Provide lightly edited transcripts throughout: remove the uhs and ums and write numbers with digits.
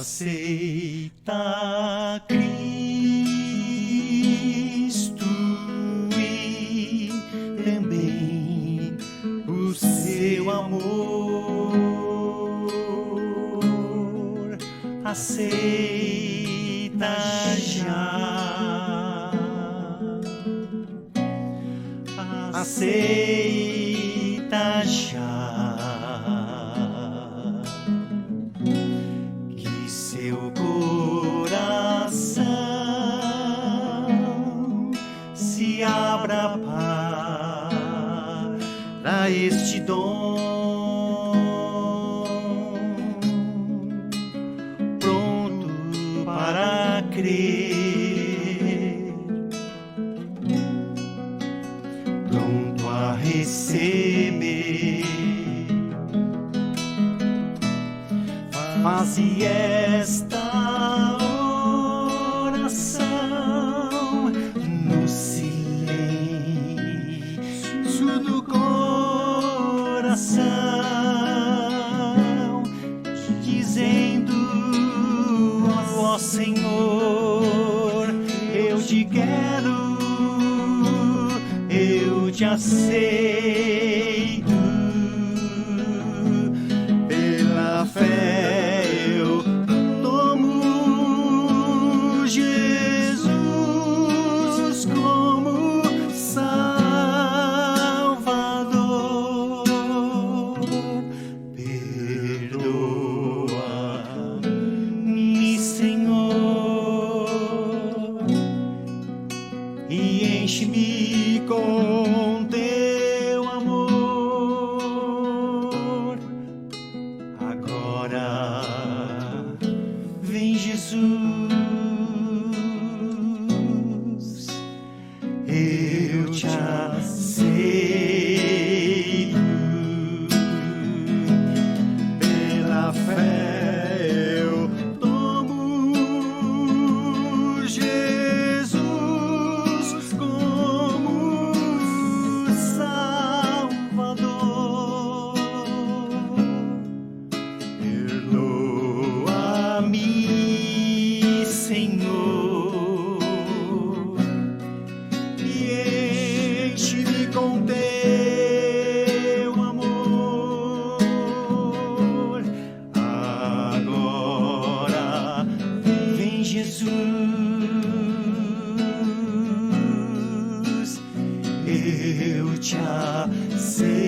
Aceita Cristo e também o seu amor. Aceita já. Aceita já. Que seu coração se abra para este dom, pronto para crer, pronto a receber. Faze esta oração no silêncio do coração, dizendo: ó Senhor, eu te quero, eu te aceito. Pela fé eu tomo Jesus como Salvador. Perdoa-me, Senhor, e enche-me com teu amor. Agora vem Jesus, eu te aceito. Pela fé eu tomo Jesus como Salvador. Perdoa-me, Senhor, e enche-me com teu amor. Agora vem Jesus, eu te aceito.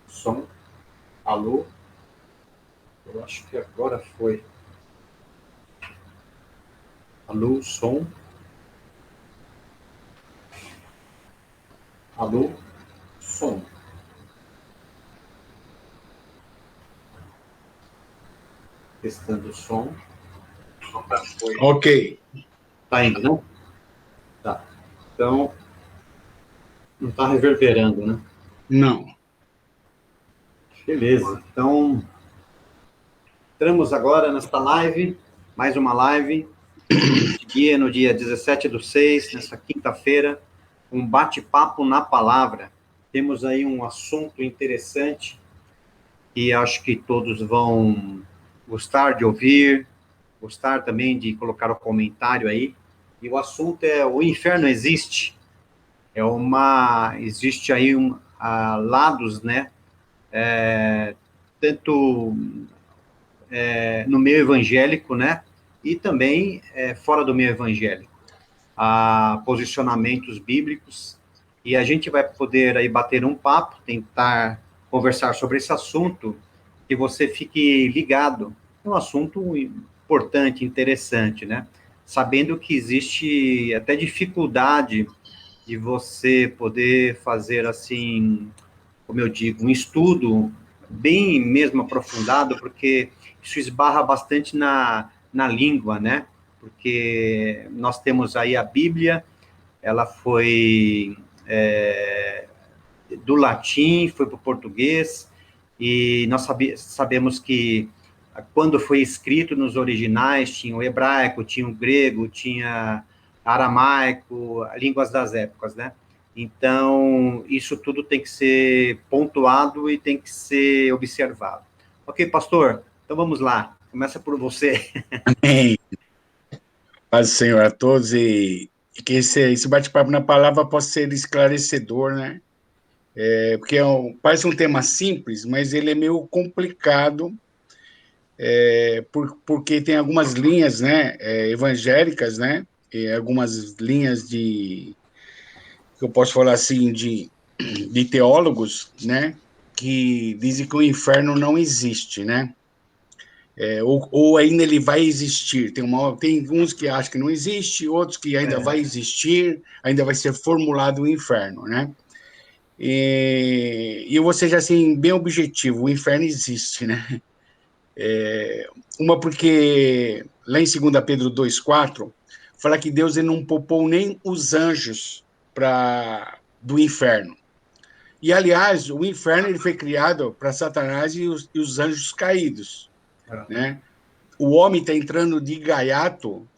Som. Alô? Eu acho que agora foi. Alô, som. Alô, som. Testando o som. Ok. Tá indo, não? Tá. Então, não tá reverberando, né? Não. Beleza. Então, Entramos agora nesta live, mais uma live, no dia 17/6, nessa quinta-feira, um bate-papo na palavra. Temos aí um assunto interessante e acho que todos vão gostar de ouvir, gostar também de colocar o comentário aí. E o assunto é: o inferno existe? Existe aí lados, né? Tanto no meio evangélico, né? E também fora do meio evangélico. Há posicionamentos bíblicos, e a gente vai poder aí bater um papo, tentar conversar sobre esse assunto, que você fique ligado. É um assunto importante, interessante, né? Sabendo que existe até dificuldade de você poder fazer, assim, como eu digo, um estudo bem mesmo aprofundado, porque isso esbarra bastante na língua, né? Porque nós temos aí a Bíblia, ela foi do latim, foi para o português, e nós sabemos que quando foi escrito nos originais, tinha o hebraico, tinha o grego, tinha aramaico, línguas das épocas, né? Então, isso tudo tem que ser pontuado e tem que ser observado. Ok, pastor? Então vamos lá. Começa por você. Amém. Paz do Senhor a todos e que esse bate-papo na palavra possa ser esclarecedor, né? Porque parece um tema simples, mas ele é meio complicado, porque tem algumas linhas, né, evangélicas, né, e algumas linhas que eu posso falar assim, de teólogos, né, que dizem que o inferno não existe, né? Ou ainda ele vai existir. Tem uns que acham que não existe, outros que ainda vai existir, ainda vai ser formulado o inferno, né? E eu vou ser assim, bem objetivo, o inferno existe, né? Porque lá em 2 Pedro 2,4, fala que Deus ele não poupou nem os anjos do inferno. E, aliás, o inferno ele foi criado para Satanás e os anjos caídos, né? O homem está entrando de gaiato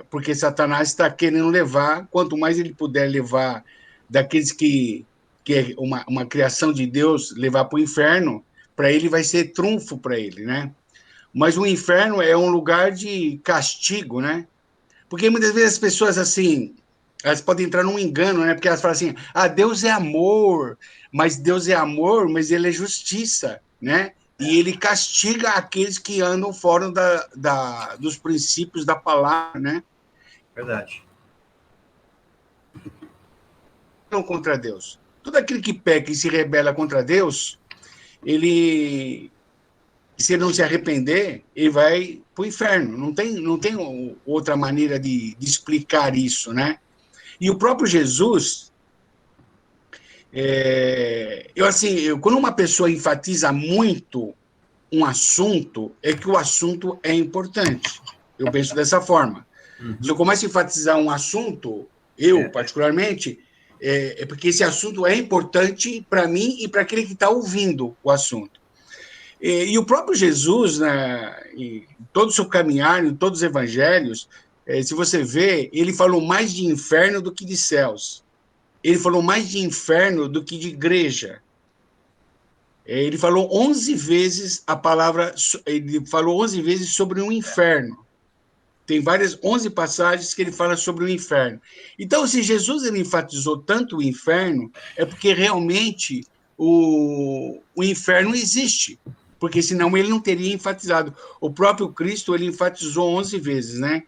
porque Satanás está querendo levar, quanto mais ele puder levar daqueles que é uma criação de Deus, levar para o inferno, para ele vai ser trunfo para ele, né? Mas o inferno é um lugar de castigo, né? Porque muitas vezes as pessoas, assim, elas podem entrar num engano, né? Porque elas falam assim, Deus é amor, mas ele é justiça, né? E ele castiga aqueles que andam fora dos princípios da palavra, né? Verdade. Não contra Deus. Todo aquele que peca e se rebela contra Deus, se ele não se arrepender, ele vai para o inferno. Não tem outra maneira de explicar isso, né? E o próprio Jesus, quando uma pessoa enfatiza muito um assunto, é que o assunto é importante. Eu penso dessa forma. Se eu começo a enfatizar um assunto, particularmente, é porque esse assunto é importante para mim e para aquele que está ouvindo o assunto. E o próprio Jesus, né, em todo o seu caminhar, em todos os evangelhos, se você vê, ele falou mais de inferno do que de céus. Ele falou mais de inferno do que de igreja. Ele falou 11 vezes ele falou 11 vezes sobre um inferno. Tem 11 passagens que ele fala sobre o inferno. Então, se Jesus ele enfatizou tanto o inferno, é porque realmente o inferno existe. Porque senão ele não teria enfatizado. O próprio Cristo ele enfatizou 11 vezes, né?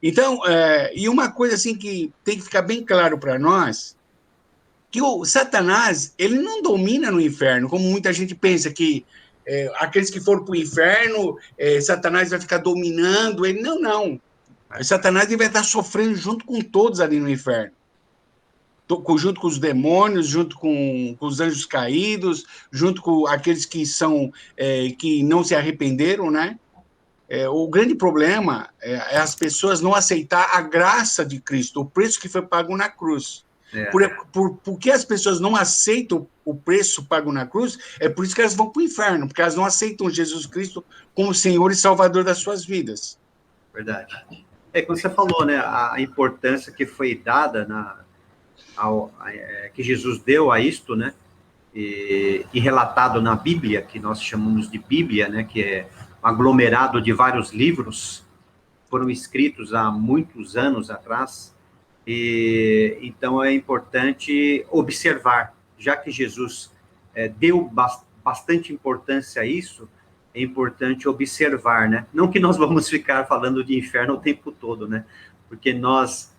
Então, e uma coisa assim que tem que ficar bem claro para nós, que o Satanás ele não domina no inferno, como muita gente pensa que aqueles que foram para o inferno, Satanás vai ficar dominando ele. Não. Satanás ele vai estar sofrendo junto com todos ali no inferno. Junto com os demônios, junto com os anjos caídos, junto com aqueles que que não se arrependeram, né? O grande problema é as pessoas não aceitar a graça de Cristo, o preço que foi pago na cruz. Porque as pessoas não aceitam o preço pago na cruz, é por isso que elas vão para o inferno, porque elas não aceitam Jesus Cristo como Senhor e Salvador das suas vidas. Verdade. Como você falou, né, a importância que foi dada, que Jesus deu a isto, né, e relatado na Bíblia, que nós chamamos de Bíblia, né, que é um aglomerado de vários livros, foram escritos há muitos anos atrás, e então é importante observar, já que Jesus deu bastante importância a isso, é importante observar, né? Não que nós vamos ficar falando de inferno o tempo todo, né? Porque nós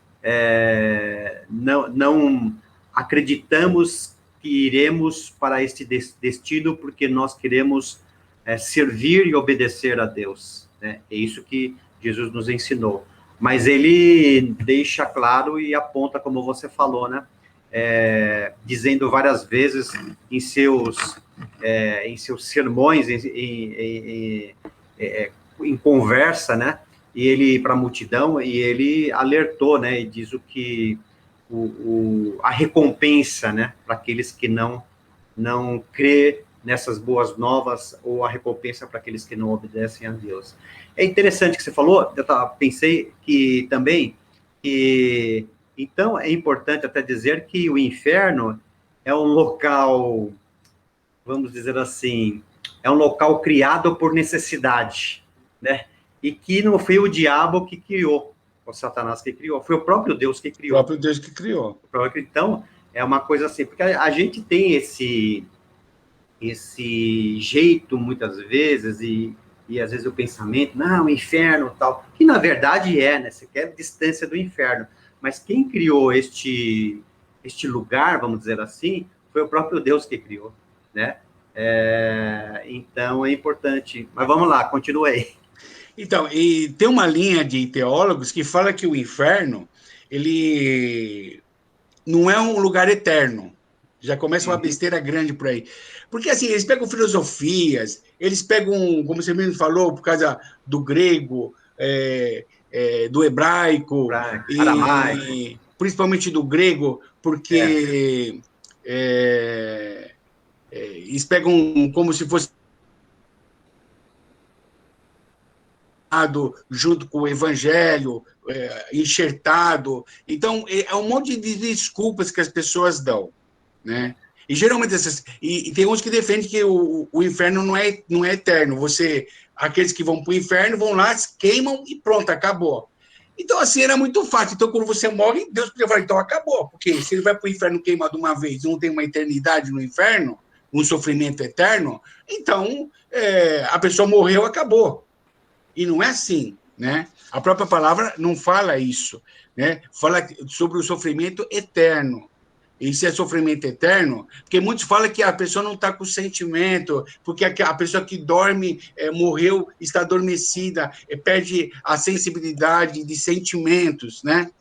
não acreditamos que iremos para este destino porque nós queremos servir e obedecer a Deus, né? É isso que Jesus nos ensinou. Mas ele deixa claro e aponta, como você falou, né? Dizendo várias vezes em seus sermões, em conversa, né? E ele para a multidão, e ele alertou, né? E diz a recompensa, né? Para aqueles que não crê nessas boas novas, ou a recompensa para aqueles que não obedecem a Deus. É interessante que você falou, eu pensei que também, então é importante até dizer que o inferno é um local, vamos dizer assim, é um local criado por necessidade, né? E que não foi o diabo que criou, o Satanás que criou, foi o próprio Deus que criou. O próprio Deus que criou. Então, é uma coisa assim, porque a gente tem esse jeito, muitas vezes, e às vezes o pensamento, não, inferno, tal, que na verdade né, você quer distância do inferno, mas quem criou este lugar, vamos dizer assim, foi o próprio Deus que criou, né? Então é importante, mas vamos lá, continua aí. Então, e tem uma linha de teólogos que fala que o inferno, ele não é um lugar eterno. Já começa uma besteira grande por aí. Porque, assim, eles pegam filosofias, eles pegam, como você mesmo falou, por causa do grego, do hebraico, Aramaico. Principalmente do grego, porque eles pegam como se fosse junto com o evangelho, enxertado. Então, é um monte de desculpas que as pessoas dão, né? E geralmente e tem uns que defendem que o inferno não é eterno. Aqueles que vão para o inferno vão lá, queimam e pronto, acabou. Então, assim, era muito fácil. Então, quando você morre, Deus podia falar, então acabou. Porque se ele vai para o inferno queimado uma vez e não tem uma eternidade no inferno, um sofrimento eterno, então a pessoa morreu, acabou. E não é assim, né? A própria palavra não fala isso, né? Fala sobre o sofrimento eterno. E se é sofrimento eterno, porque muitos falam que a pessoa não está com sentimento, porque a pessoa que dorme, morreu, está adormecida, perde a sensibilidade de sentimentos, né?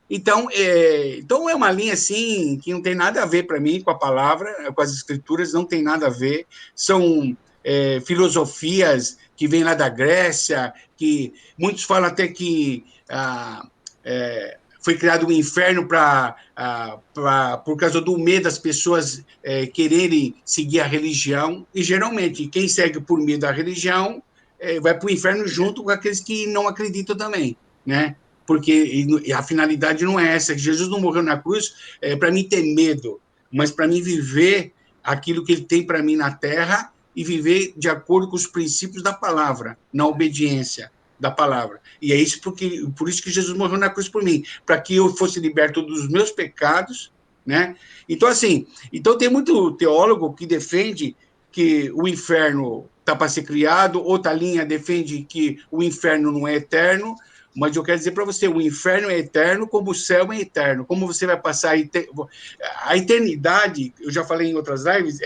Então é uma linha, assim, que não tem nada a ver para mim com a palavra, com as escrituras, não tem nada a ver. São filosofias que vêm lá da Grécia, que muitos falam até que foi criado um inferno por causa do medo das pessoas quererem seguir a religião, e geralmente quem segue por medo da religião vai para o inferno junto com aqueles que não acreditam também, né? Porque a finalidade não é essa. Jesus não morreu na cruz para mim ter medo, mas para mim viver aquilo que ele tem para mim na terra e viver de acordo com os princípios da palavra, na obediência da palavra. E é isso por isso que Jesus morreu na cruz por mim, para que eu fosse liberto dos meus pecados, né? Então, assim, tem muito teólogo que defende que o inferno está para ser criado, outra linha defende que o inferno não é eterno, mas eu quero dizer para você, o inferno é eterno como o céu é eterno. Como você vai passar a eternidade, eu já falei em outras lives,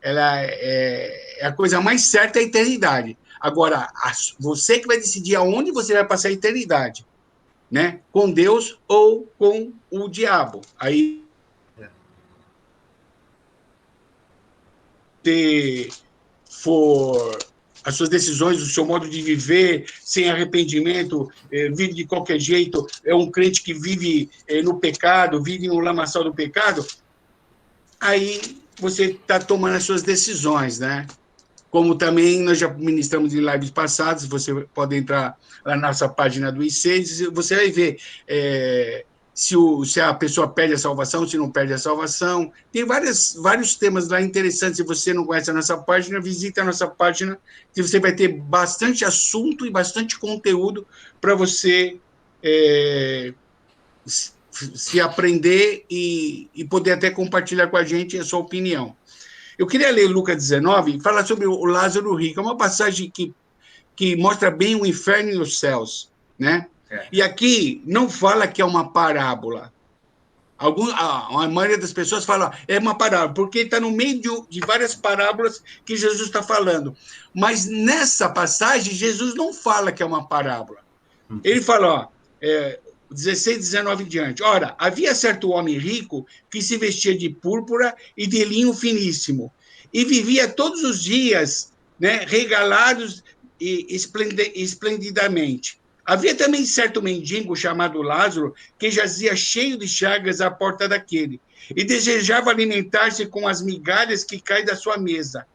ela é a coisa mais certa, é a eternidade. Agora, você que vai decidir aonde você vai passar a eternidade, né? Com Deus ou com o diabo. Aí se for as suas decisões, o seu modo de viver, sem arrependimento, vive de qualquer jeito, é um crente que vive no pecado, vive no lamaçal do pecado, aí você está tomando as suas decisões, né? Como também nós já ministramos em lives passadas, você pode entrar lá na nossa página do I6, você vai ver se a pessoa perde a salvação, se não perde a salvação. Tem vários temas lá interessantes. Se você não conhece a nossa página, visita a nossa página, que você vai ter bastante assunto e bastante conteúdo para você se aprender e poder até compartilhar com a gente a sua opinião. Eu queria ler Lucas 19 e falar sobre o Lázaro rico. É uma passagem que mostra bem o inferno e os céus, né? E aqui não fala que é uma parábola. A maioria das pessoas fala é uma parábola, porque está no meio de várias parábolas que Jesus está falando. Mas nessa passagem, Jesus não fala que é uma parábola. Ele fala, 16, 19 em diante. Ora, havia certo homem rico que se vestia de púrpura e de linho finíssimo, e vivia todos os dias, né, regalados e esplendidamente. Havia também certo mendigo chamado Lázaro, que jazia cheio de chagas à porta daquele, e desejava alimentar-se com as migalhas que caem da sua mesa,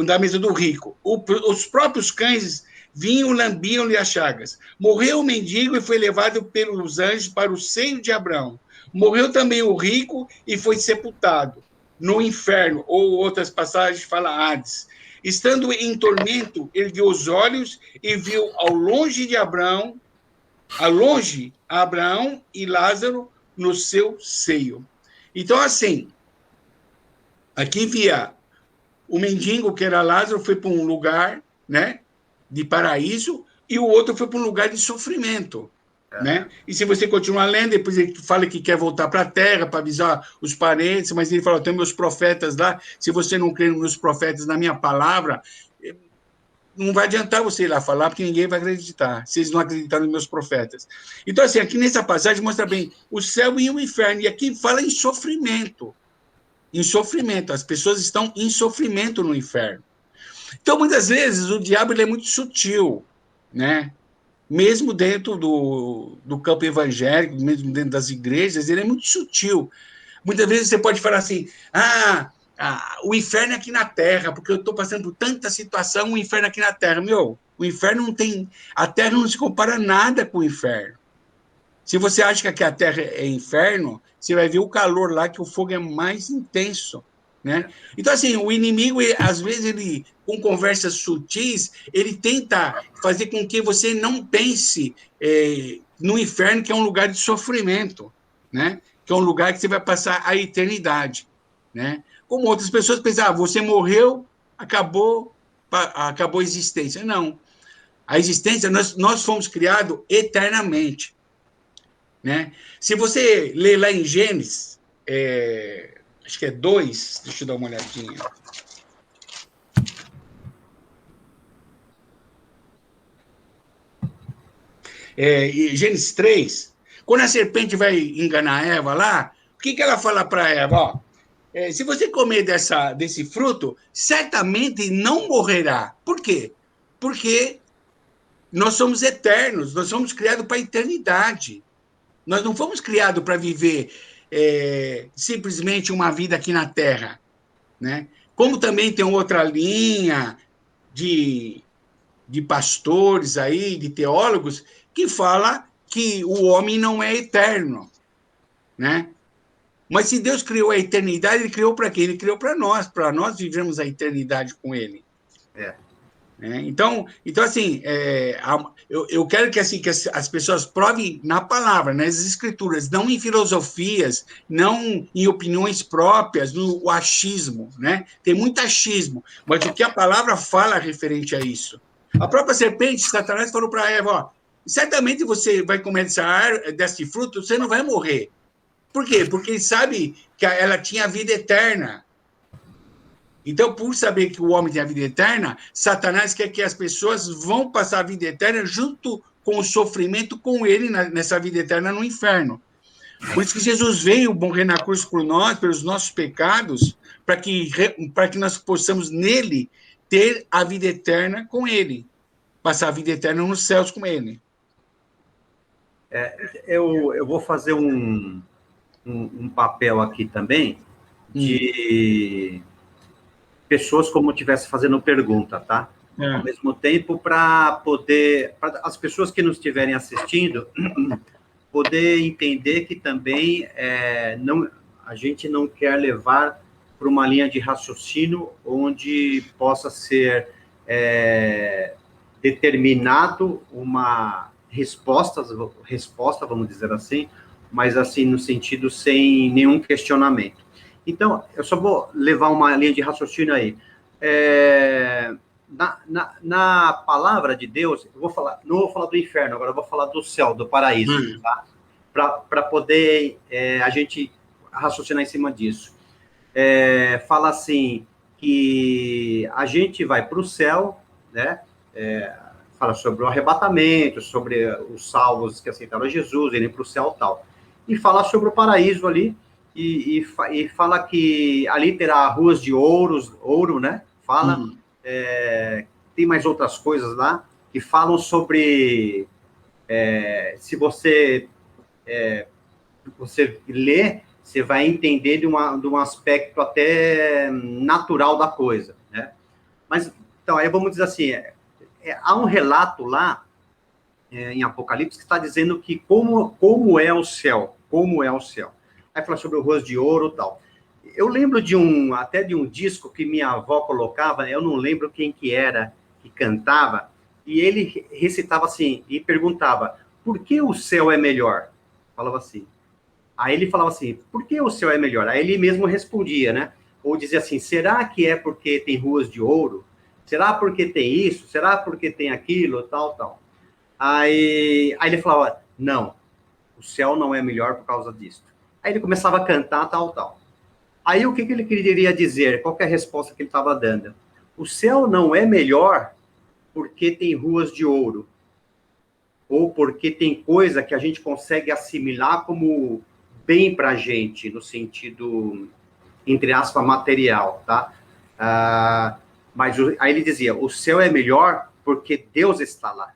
da mesa do rico. Os próprios cães vinham, lambiam-lhe as chagas. Morreu o mendigo e foi levado pelos anjos para o seio de Abraão. Morreu também o rico e foi sepultado no inferno, ou outras passagens falam Hades. Estando em tormento, ergueu os olhos e viu ao longe Abraão e Lázaro no seu seio. Então, assim, aqui via o mendigo, que era Lázaro, foi para um lugar, né, de paraíso, e o outro foi para um lugar de sofrimento. Né? E se você continuar lendo, depois ele fala que quer voltar para a terra para avisar os parentes, mas ele fala, tem meus profetas lá, se você não crê nos meus profetas, na minha palavra, não vai adiantar você ir lá falar, porque ninguém vai acreditar, se eles não acreditarem nos meus profetas. Então, assim, aqui nessa passagem mostra bem o céu e o inferno, e aqui fala em sofrimento. Em sofrimento, as pessoas estão em sofrimento no inferno. Então, muitas vezes, o diabo ele é muito sutil, né? Mesmo dentro do campo evangélico, mesmo dentro das igrejas, ele é muito sutil. Muitas vezes você pode falar assim, o inferno é aqui na Terra, porque eu estou passando por tanta situação, o inferno é aqui na Terra. O inferno não tem... A Terra não se compara nada com o inferno. Se você acha que a Terra é inferno, você vai ver o calor lá, que o fogo é mais intenso. Né? Então, assim, o inimigo, às vezes, ele, com conversas sutis, ele tenta fazer com que você não pense no inferno, que é um lugar de sofrimento, né? Que é um lugar que você vai passar a eternidade. Né? Como outras pessoas pensam, você morreu, acabou a existência. Não. A existência, nós fomos criados eternamente. Né? Se você ler lá em Gênesis... acho que é 2, deixa eu dar uma olhadinha. Gênesis 3, quando a serpente vai enganar a Eva lá, o que ela fala para Eva? Se você comer desse fruto, certamente não morrerá. Por quê? Porque nós somos eternos, nós somos criados para a eternidade. Nós não fomos criados para viver... simplesmente uma vida aqui na Terra, né? Como também tem outra linha de pastores aí, de teólogos, que fala que o homem não é eterno, né? Mas se Deus criou a eternidade, ele criou para quê? Ele criou para nós vivermos a eternidade com ele. Então, assim, eu quero que as pessoas provem na palavra, nas escrituras, não em filosofias, não em opiniões próprias, no achismo, né? Tem muito achismo, mas o que a palavra fala referente a isso. A própria serpente, Satanás, falou para Eva, certamente você vai comer desse fruto, você não vai morrer. Por quê? Porque ele sabe que ela tinha vida eterna. Então, por saber que o homem tem a vida eterna, Satanás quer que as pessoas vão passar a vida eterna junto com o sofrimento com ele nessa vida eterna no inferno. Por isso que Jesus veio morrer na cruz por nós, pelos nossos pecados, para que nós possamos nele ter a vida eterna com ele, passar a vida eterna nos céus com ele. Eu vou fazer um papel aqui também de pessoas como estivesse fazendo pergunta, tá? Ao mesmo tempo, para as pessoas que nos estiverem assistindo poder entender que também a gente não quer levar para uma linha de raciocínio onde possa ser determinado uma resposta, vamos dizer assim, mas assim, no sentido sem nenhum questionamento. Então, eu só vou levar uma linha de raciocínio aí. Na palavra de Deus, eu não vou falar do inferno, agora eu vou falar do céu, do paraíso, tá? Para poder a gente raciocinar em cima disso. Fala assim, que a gente vai para o céu, né? Fala sobre o arrebatamento, sobre os salvos que aceitaram Jesus, irem para o céu e tal. E fala sobre o paraíso ali, e fala que ali terá ruas de ouro, né? Fala, tem mais outras coisas lá, que falam sobre, se você lê, você vai entender de um aspecto até natural da coisa, né? Mas, então, aí vamos dizer assim, há um relato lá, em Apocalipse, que está dizendo que como é o céu, Aí fala sobre o ruas de ouro e tal. Eu lembro até de um disco que minha avó colocava, eu não lembro quem que era, que cantava, e ele recitava assim, e perguntava, por que o céu é melhor? Falava assim. Aí ele falava assim, por que o céu é melhor? Aí ele mesmo respondia, né? Ou dizia assim, será que é porque tem ruas de ouro? Será porque tem isso? Será porque tem aquilo? Tal, tal. Aí ele falava, não, o céu não é melhor por causa disso. Aí ele começava a cantar, tal, tal. Aí o que ele queria dizer? Qual que é a resposta que ele estava dando? O céu não é melhor porque tem ruas de ouro. Ou porque tem coisa que a gente consegue assimilar como bem para a gente, no sentido, entre aspas, material, tá? Mas aí ele dizia, o céu é melhor porque Deus está lá.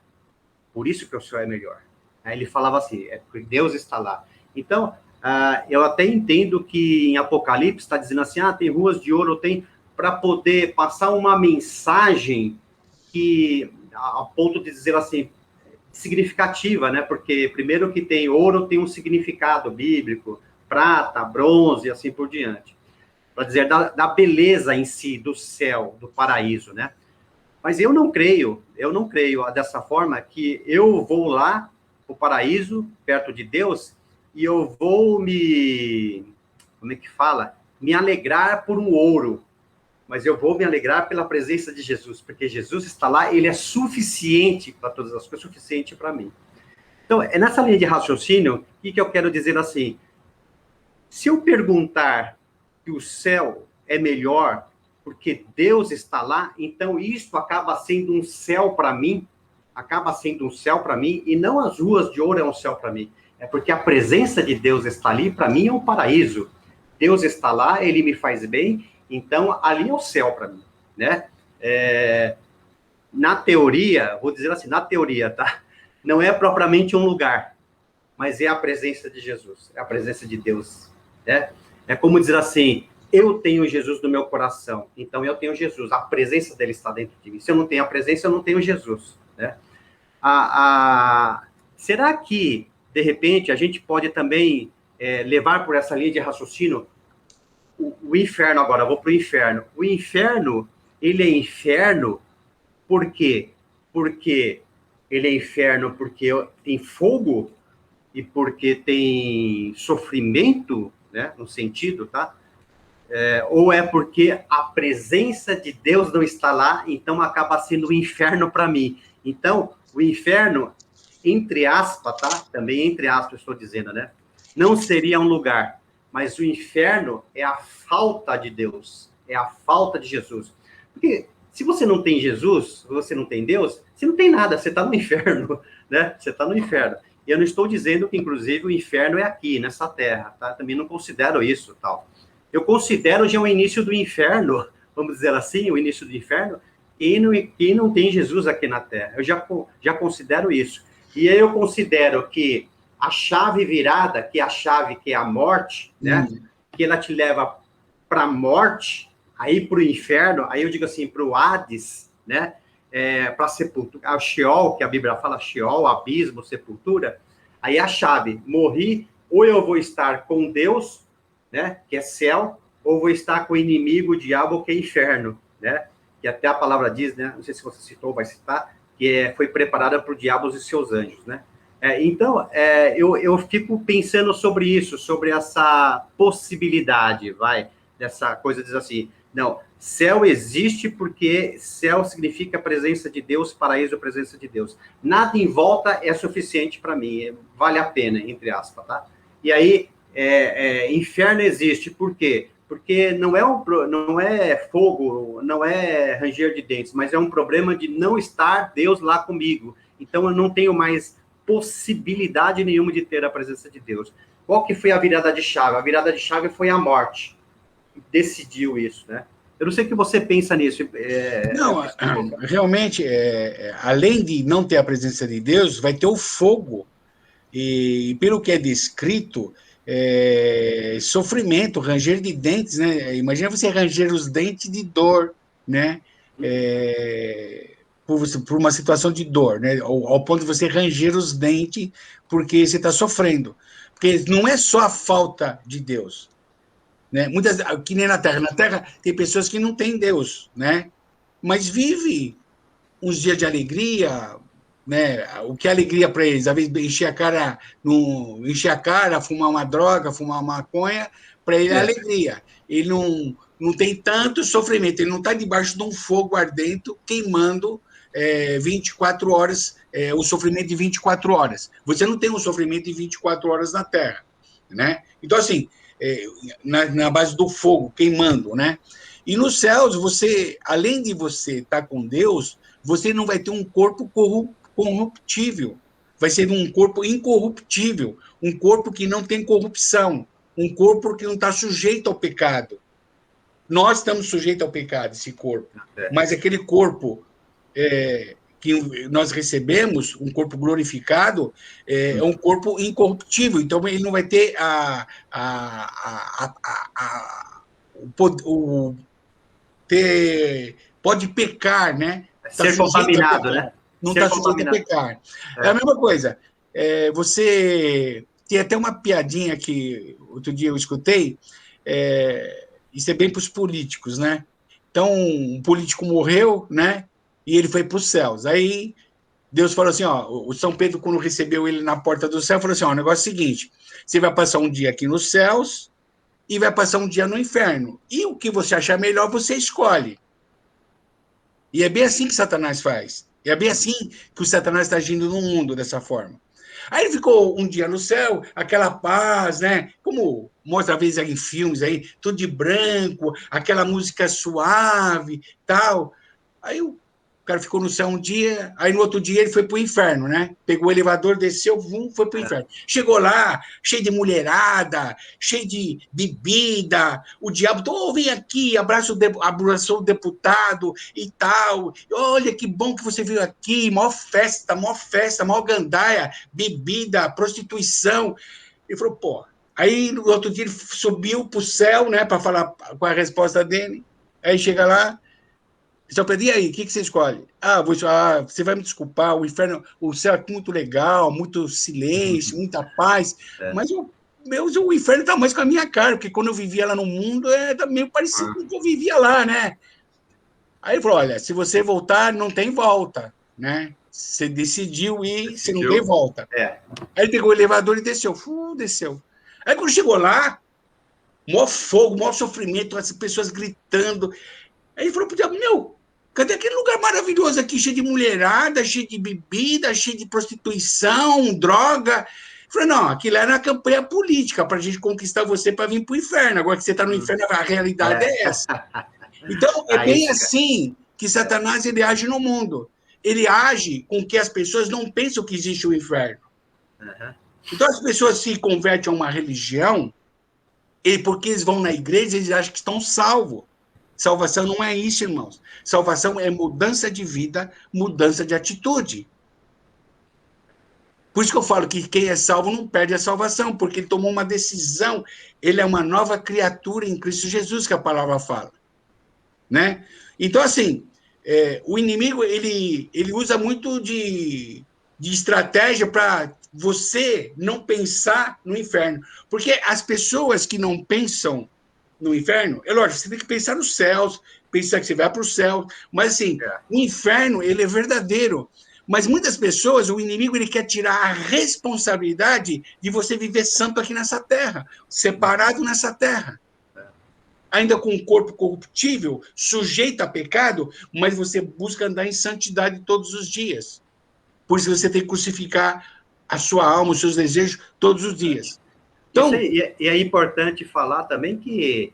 Por isso que o céu é melhor. Aí ele falava assim, porque Deus está lá. Então, eu até entendo que em Apocalipse está dizendo assim, tem ruas de ouro, tem, para poder passar uma mensagem que, a ponto de dizer assim, significativa, né? Porque primeiro que tem ouro tem um significado bíblico, prata, bronze, e assim por diante. Para dizer da beleza em si, do céu, do paraíso, né? Mas eu não creio dessa forma que eu vou lá, o paraíso, perto de Deus, e eu vou como é que fala? Me alegrar por um ouro, mas eu vou me alegrar pela presença de Jesus, porque Jesus está lá, ele é suficiente para todas as coisas, suficiente para mim. Então, é nessa linha de raciocínio, o que eu quero dizer assim, se eu perguntar que o céu é melhor porque Deus está lá, então isso acaba sendo um céu para mim, e não as ruas de ouro é um céu para mim. É porque a presença de Deus está ali, para mim é um paraíso. Deus está lá, ele me faz bem, então ali é o céu para mim, né? Na teoria, vou dizer assim, na teoria, tá? Não é propriamente um lugar, mas é a presença de Jesus, é a presença de Deus, né? É como dizer assim, eu tenho Jesus no meu coração, então eu tenho Jesus, a presença dele está dentro de mim. Se eu não tenho a presença, eu não tenho Jesus, né? Será que, de repente, a gente pode também levar por essa linha de raciocínio o inferno agora? Eu vou para o inferno. O inferno, ele é inferno por quê? Porque ele é inferno porque tem fogo e porque tem sofrimento, né, no sentido, tá? Ou é porque a presença de Deus não está lá, então acaba sendo um inferno para mim. Então, o inferno, entre aspas, tá? Também entre aspas estou dizendo, né? Não seria um lugar, mas o inferno é a falta de Deus, é a falta de Jesus. Porque se você não tem Jesus, você não tem Deus, você não tem nada, você está no inferno, né? Você está no inferno. E eu não estou dizendo que, inclusive, o inferno é aqui, nessa terra, tá? Também não considero isso, tal. Eu considero já o início do inferno, vamos dizer assim, o início do inferno, e não tem Jesus aqui na Terra. Eu já considero isso. E aí eu considero que a chave virada, que é a chave que é a morte, né? Que ela te leva para a morte, aí para o inferno, aí eu digo assim, para o Hades, né? Para a sepultura, a Sheol, que a Bíblia fala, Sheol, abismo, sepultura, aí a chave, morri, ou eu vou estar com Deus, né? Que é céu, ou vou estar com o inimigo, o diabo, que é inferno, né? Que até a palavra diz, né? Não sei se você citou ou vai citar, que foi preparada para o diabo e seus anjos, né? Então, eu fico pensando sobre isso, sobre essa possibilidade, dessa coisa, diz assim, não, céu existe porque céu significa presença de Deus, paraíso, presença de Deus. Nada em volta é suficiente para mim, vale a pena, entre aspas, tá? E aí, inferno existe, por quê? Porque não é fogo, não é ranger de dentes, mas é um problema de não estar Deus lá comigo. Então, eu não tenho mais possibilidade nenhuma de ter a presença de Deus. Qual que foi a virada de chave? A virada de chave foi a morte. Decidiu isso, né? Eu não sei o que você pensa nisso. Não, realmente, além de não ter a presença de Deus, vai ter o fogo. E pelo que é descrito, sofrimento, ranger de dentes, né? Imagina você ranger os dentes de dor, né? Por uma situação de dor, né? Ao ponto de você ranger os dentes porque você está sofrendo. Porque não é só a falta de Deus, né? Que nem na Terra tem pessoas que não têm Deus, né? Mas vive uns dias de alegria, né? O que é alegria para eles? Às vezes encher a cara, fumar uma droga, fumar uma maconha, para ele é alegria. Ele não tem tanto sofrimento, ele não está debaixo de um fogo ardento queimando 24 horas, o sofrimento de 24 horas. Você não tem um sofrimento de 24 horas na Terra, né? Então, assim, na base do fogo, queimando, né? E nos céus, além de você estar com Deus, você não vai ter um corpo corruptível. Vai ser um corpo incorruptível, um corpo que não tem corrupção, um corpo que não está sujeito ao pecado. Nós estamos sujeitos ao pecado, esse corpo. Mas aquele corpo que nós recebemos, um corpo glorificado, é um corpo incorruptível. Então, ele não vai ter pode pecar, né? Ser contaminado, né? Não está sujeito a pecar. É a mesma coisa. Você tem até uma piadinha que outro dia eu escutei, isso é bem para os políticos, né? Então, um político morreu, né? E ele foi para os céus. Aí Deus falou assim, ó, o São Pedro, quando recebeu ele na porta do céu, falou assim, ó, o negócio é o seguinte, você vai passar um dia aqui nos céus e vai passar um dia no inferno. E o que você achar melhor, você escolhe. E é bem assim que Satanás faz. E é bem assim que o Satanás está agindo no mundo, dessa forma. Aí ele ficou um dia no céu, aquela paz, né? Como mostra às vezes em filmes aí, tudo de branco, aquela música suave, tal. Aí o cara ficou no céu um dia, aí no outro dia ele foi para o inferno, né? Pegou o elevador, desceu, foi para o inferno. Chegou lá, cheio de mulherada, cheio de bebida, o diabo, vem aqui, abraçou o deputado e tal, olha que bom que você veio aqui, maior festa, maior gandaia, bebida, prostituição. Ele falou, pô, aí no outro dia ele subiu para o céu, né, para falar com a resposta dele, aí chega lá, São Pedro, e aí, o que você escolhe? Você vai me desculpar, o céu é muito legal, muito silêncio, muita paz, mas o inferno está mais com a minha cara, porque quando eu vivia lá no mundo, tá meio parecido com o que eu vivia lá, né? Aí ele falou, olha, se você voltar, não tem volta, né? Você decidiu ir, você não tem volta. Aí ele pegou o elevador e desceu. Desceu. Aí quando chegou lá, maior fogo, maior sofrimento, as pessoas gritando. Aí ele falou pro diabo, cadê aquele lugar maravilhoso aqui, cheio de mulherada, cheio de bebida, cheio de prostituição, droga? Ele falou, não, aquilo era uma campanha política para a gente conquistar você para vir para o inferno. Agora que você está no inferno, a realidade é essa. Então, é bem assim que Satanás ele age no mundo. Ele age com que as pessoas não pensam que existe o inferno. Então, as pessoas se convertem a uma religião, e porque eles vão na igreja, eles acham que estão salvos. Salvação não é isso, irmãos. Salvação é mudança de vida, mudança de atitude. Por isso que eu falo que quem é salvo não perde a salvação, porque ele tomou uma decisão, ele é uma nova criatura em Cristo Jesus, que a palavra fala. Né? Então, assim, o inimigo, ele usa muito de estratégia para você não pensar no inferno. Porque as pessoas que não pensam no inferno, é lógico, você tem que pensar nos céus, pensar que você vai para o céu, mas assim, o inferno, ele é verdadeiro. Mas muitas pessoas, o inimigo, ele quer tirar a responsabilidade de você viver santo aqui nessa terra, separado nessa terra. Ainda com um corpo corruptível, sujeito a pecado, mas você busca andar em santidade todos os dias. Por isso você tem que crucificar a sua alma, os seus desejos, todos os dias. Então, e é importante falar também que,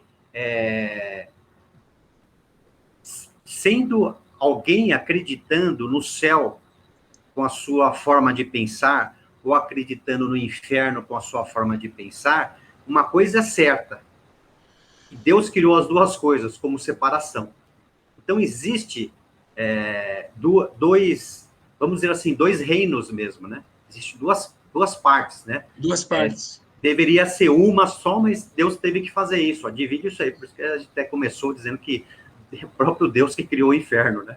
sendo alguém acreditando no céu com a sua forma de pensar, ou acreditando no inferno com a sua forma de pensar, uma coisa é certa: Deus criou as duas coisas como separação. Então, existe dois, vamos dizer assim, dois reinos mesmo, né? Existem duas partes, né? Duas partes. Deveria ser uma só, mas Deus teve que fazer isso, divide isso aí. Por isso que a gente até começou dizendo que é o próprio Deus que criou o inferno, né?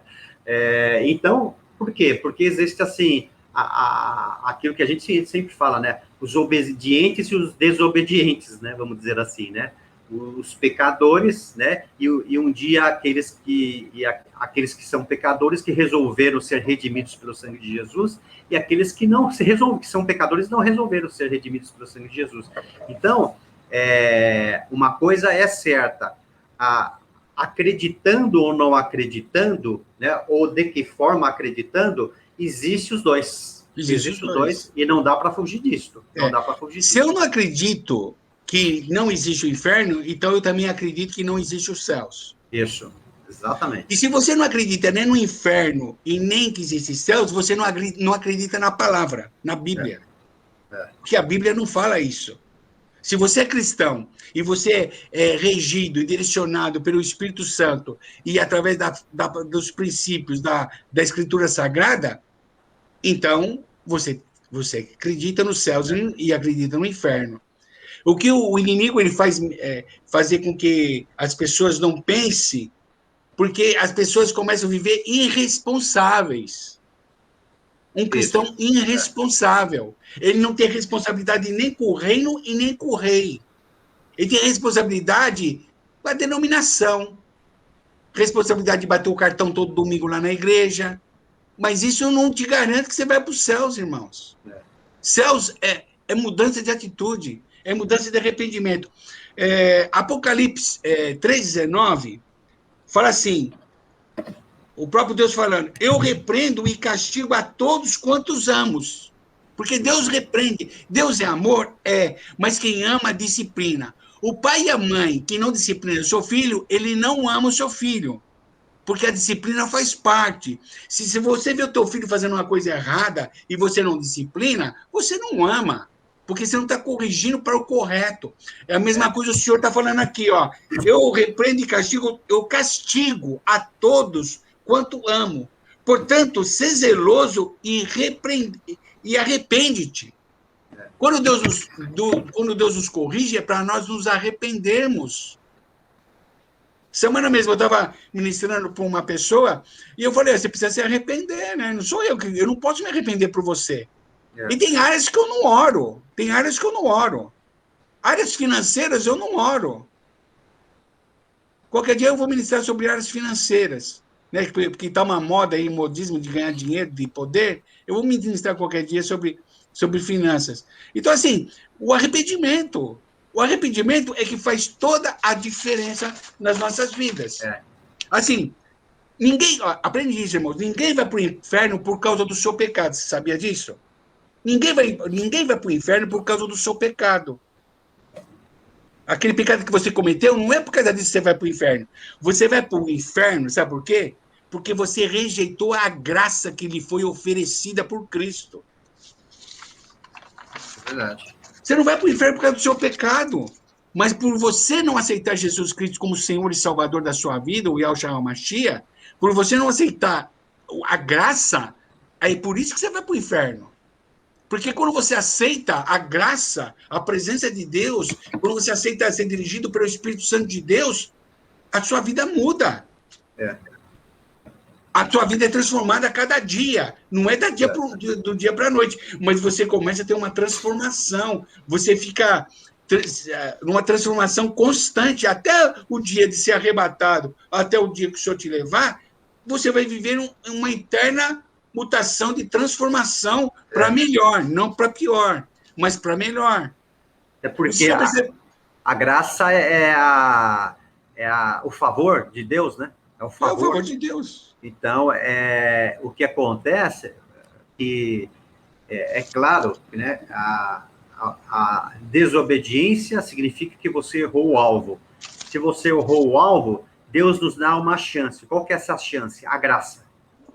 Então, por quê? Porque existe, assim, aquilo que a gente sempre fala, né? Os obedientes e os desobedientes, né? Vamos dizer assim, né? Os pecadores, né? E um dia aqueles que são pecadores que resolveram ser redimidos pelo sangue de Jesus, e aqueles que não que são pecadores não resolveram ser redimidos pelo sangue de Jesus. Então, uma coisa é certa: acreditando ou não acreditando, né? Ou de que forma acreditando, existem os dois. Existem os dois e não dá para fugir disso. Não dá para fugir disso. Se eu não acredito que não existe o inferno, então eu também acredito que não existe os céus. Isso, exatamente. E se você não acredita nem no inferno e nem que existem céus, você não acredita na palavra, na Bíblia. Porque a Bíblia não fala isso. Se você é cristão e você é regido e direcionado pelo Espírito Santo e através dos princípios da Escritura Sagrada, então você acredita nos céus e acredita no inferno. O que o inimigo ele faz fazer com que as pessoas não pensem, porque as pessoas começam a viver irresponsáveis. Um cristão irresponsável. Ele não tem responsabilidade nem com o reino e nem com o rei. Ele tem responsabilidade com a denominação. Responsabilidade de bater o cartão todo domingo lá na igreja. Mas isso não te garante que você vai para os céus, irmãos. Céus é mudança de atitude. É mudança de arrependimento. Apocalipse 3,19 fala assim, o próprio Deus falando: eu repreendo e castigo a todos quantos amo. Porque Deus repreende. Deus é amor? Mas quem ama, disciplina. O pai e a mãe que não disciplinam o seu filho, ele não ama o seu filho. Porque a disciplina faz parte. Se você vê o teu filho fazendo uma coisa errada e você não disciplina, você não ama. Porque você não está corrigindo para o correto. É a mesma coisa que o senhor está falando aqui, ó. Eu repreendo e castigo, eu castigo a todos quanto amo. Portanto, ser zeloso e arrepende-te. Quando Deus nos corrige, é para nós nos arrependermos. Semana mesmo eu estava ministrando para uma pessoa e eu falei: você precisa se arrepender, né? Não sou eu não posso me arrepender por você. E tem áreas que eu não oro. Áreas financeiras eu não oro. Qualquer dia eu vou ministrar sobre áreas financeiras, né? Porque está uma moda aí, modismo de ganhar dinheiro, de poder. Eu vou ministrar qualquer dia sobre finanças. Então, assim, o arrependimento é que faz toda a diferença nas nossas vidas. Assim, aprende isso, irmãos, ninguém vai para o inferno por causa do seu pecado. Você sabia disso? Ninguém vai para o inferno por causa do seu pecado. Aquele pecado que você cometeu, não é por causa disso que você vai para o inferno. Você vai para o inferno, sabe por quê? Porque você rejeitou a graça que lhe foi oferecida por Cristo. Verdade. Você não vai para o inferno por causa do seu pecado. Mas por você não aceitar Jesus Cristo como Senhor e Salvador da sua vida, o Yahushua HaMashiach, por você não aceitar a graça, é por isso que você vai para o inferno. Porque quando você aceita a graça, a presença de Deus, quando você aceita ser dirigido pelo Espírito Santo de Deus, a sua vida muda. A sua vida é transformada a cada dia. Não é do dia para a noite, mas você começa a ter uma transformação. Você fica numa transformação constante até o dia de ser arrebatado, até o dia que o Senhor te levar, você vai viver uma eterna mutação de transformação para melhor, não para pior, mas para melhor. É porque a graça o favor de Deus, né? É o favor de Deus. Então, o que acontece que é claro, né? A desobediência significa que você errou o alvo. Se você errou o alvo, Deus nos dá uma chance. Qual que é essa chance? A graça.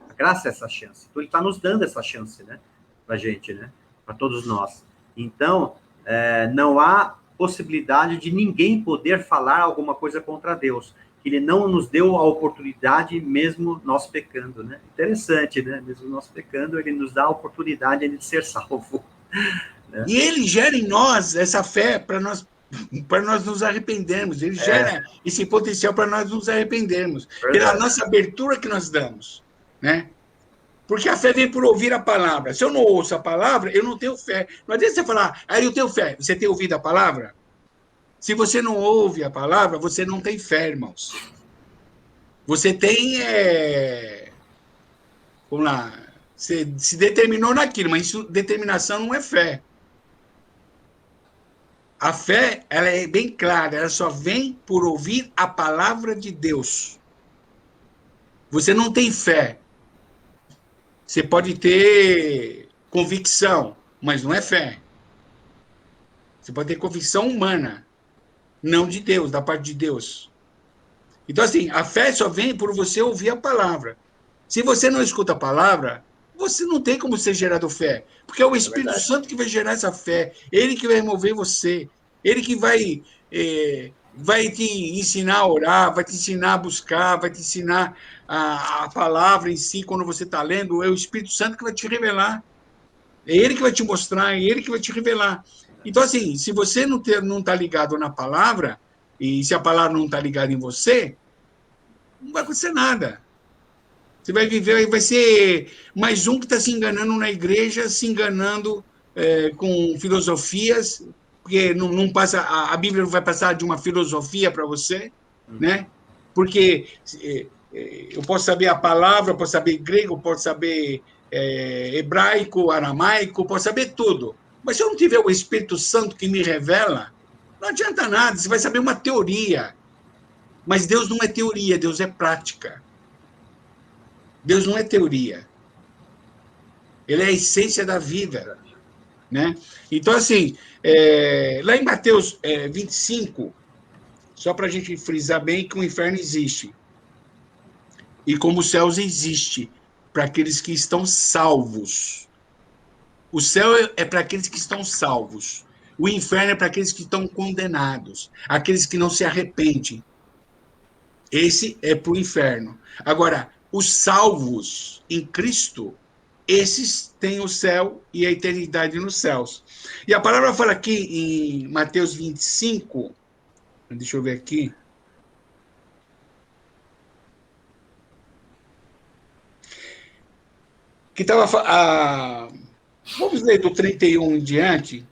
A graça é essa chance. Então, ele está nos dando essa chance, né? Para a gente, né? Para todos nós. Então, não há possibilidade de ninguém poder falar alguma coisa contra Deus. Ele não nos deu a oportunidade, mesmo nós pecando, né? Interessante, né? Mesmo nós pecando, ele nos dá a oportunidade de ser salvo. Né? E ele gera em nós essa fé para nós nos arrependermos. Ele gera esse potencial para nós nos arrependermos. Pela nossa abertura que nós damos, né? Porque a fé vem por ouvir a palavra. Se eu não ouço a palavra, eu não tenho fé. Não adianta você falar, eu tenho fé. Você tem ouvido a palavra? Se você não ouve a palavra, você não tem fé, irmãos. Você tem... Vamos lá. Você se determinou naquilo, mas isso, determinação não é fé. A fé, ela é bem clara. Ela só vem por ouvir a palavra de Deus. Você não tem fé. Você pode ter convicção, mas não é fé. Você pode ter convicção humana, não de Deus, da parte de Deus. Então, assim, a fé só vem por você ouvir a palavra. Se você não escuta a palavra, você não tem como ser gerado fé. Porque é o Espírito Santo que vai gerar essa fé. Ele que vai mover você. Ele que vai te ensinar a orar, vai te ensinar a buscar, vai te ensinar a palavra em si, quando você está lendo. É o Espírito Santo que vai te revelar. É ele que vai te mostrar, é ele que vai te revelar. Então, assim, se você não está ligado na palavra, e se a palavra não está ligada em você, não vai acontecer nada. Você vai viver, vai ser mais um que está se enganando na igreja, se enganando com filosofias, porque não passa, a Bíblia não vai passar de uma filosofia para você, né? Porque eu posso saber a palavra, eu posso saber grego, eu posso saber hebraico, aramaico, eu posso saber tudo. Mas se eu não tiver o Espírito Santo que me revela, não adianta nada, você vai saber uma teoria. Mas Deus não é teoria, Deus é prática. Deus não é teoria. Ele é a essência da vida. Né? Então, assim, lá em Mateus 25, só para a gente frisar bem que o inferno existe. E como os céus existe para aqueles que estão salvos. O céu é para aqueles que estão salvos. O inferno é para aqueles que estão condenados. Aqueles que não se arrependem. Esse é para o inferno. Agora, os salvos em Cristo, esses têm o céu e a eternidade nos céus. E a palavra fala aqui em Mateus 25, deixa eu ver aqui. Que estava... vamos ler do 31 em diante,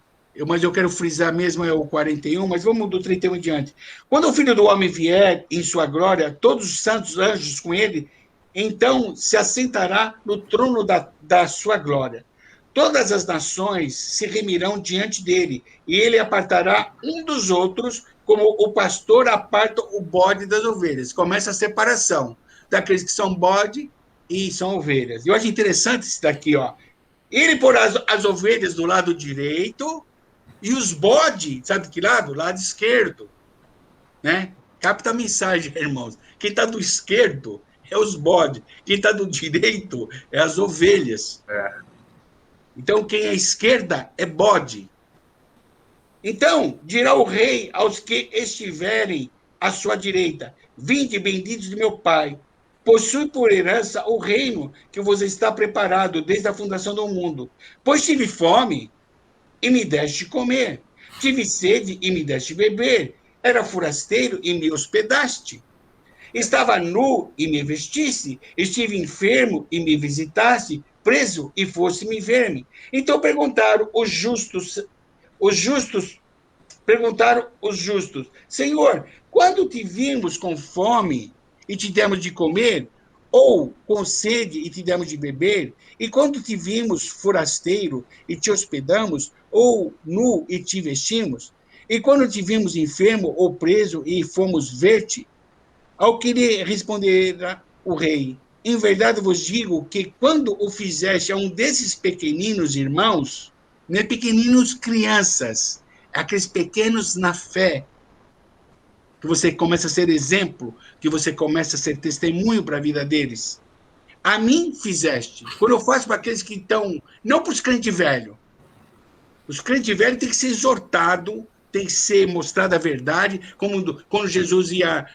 mas eu quero frisar mesmo o 41, mas vamos do 31 em diante. Quando o Filho do Homem vier em sua glória, todos os santos anjos com ele, então se assentará no trono da sua glória. Todas as nações se remirão diante dele, e ele apartará um dos outros, como o pastor aparta o bode das ovelhas. Começa a separação daqueles que são bode e são ovelhas. Eu acho interessante isso daqui, ó. Ele porá as ovelhas do lado direito e os bodes, sabe de que lado? Lado esquerdo. Né? Capta a mensagem, irmãos. Quem está do esquerdo é os bodes. Quem está do direito é as ovelhas. Então, quem é à esquerda é bode. Então, dirá o rei aos que estiverem à sua direita: vinde, benditos de meu Pai, possui por herança o reino que vos está preparado desde a fundação do mundo. Pois tive fome e me deste comer, tive sede e me deste beber, era forasteiro e me hospedaste. Estava nu e me vestisse, estive enfermo e me visitasse, preso e fosse me ver-me. Então os justos perguntaram os justos: Senhor, quando te vimos com fome e te demos de comer, ou com sede e te demos de beber? E quando te vimos forasteiro e te hospedamos, ou nu e te vestimos? E quando te vimos enfermo ou preso e fomos ver-te? Ao que lhe respondera o rei: em verdade vos digo que quando o fizeste a um desses pequeninos irmãos, não é pequeninos crianças, é aqueles pequenos na fé, que você começa a ser exemplo, que você começa a ser testemunho para a vida deles. A mim fizeste. Quando eu faço para aqueles que estão, não para os crentes velhos. Os crentes velhos têm que ser exortados, tem que ser mostrada a verdade, como quando Jesus ia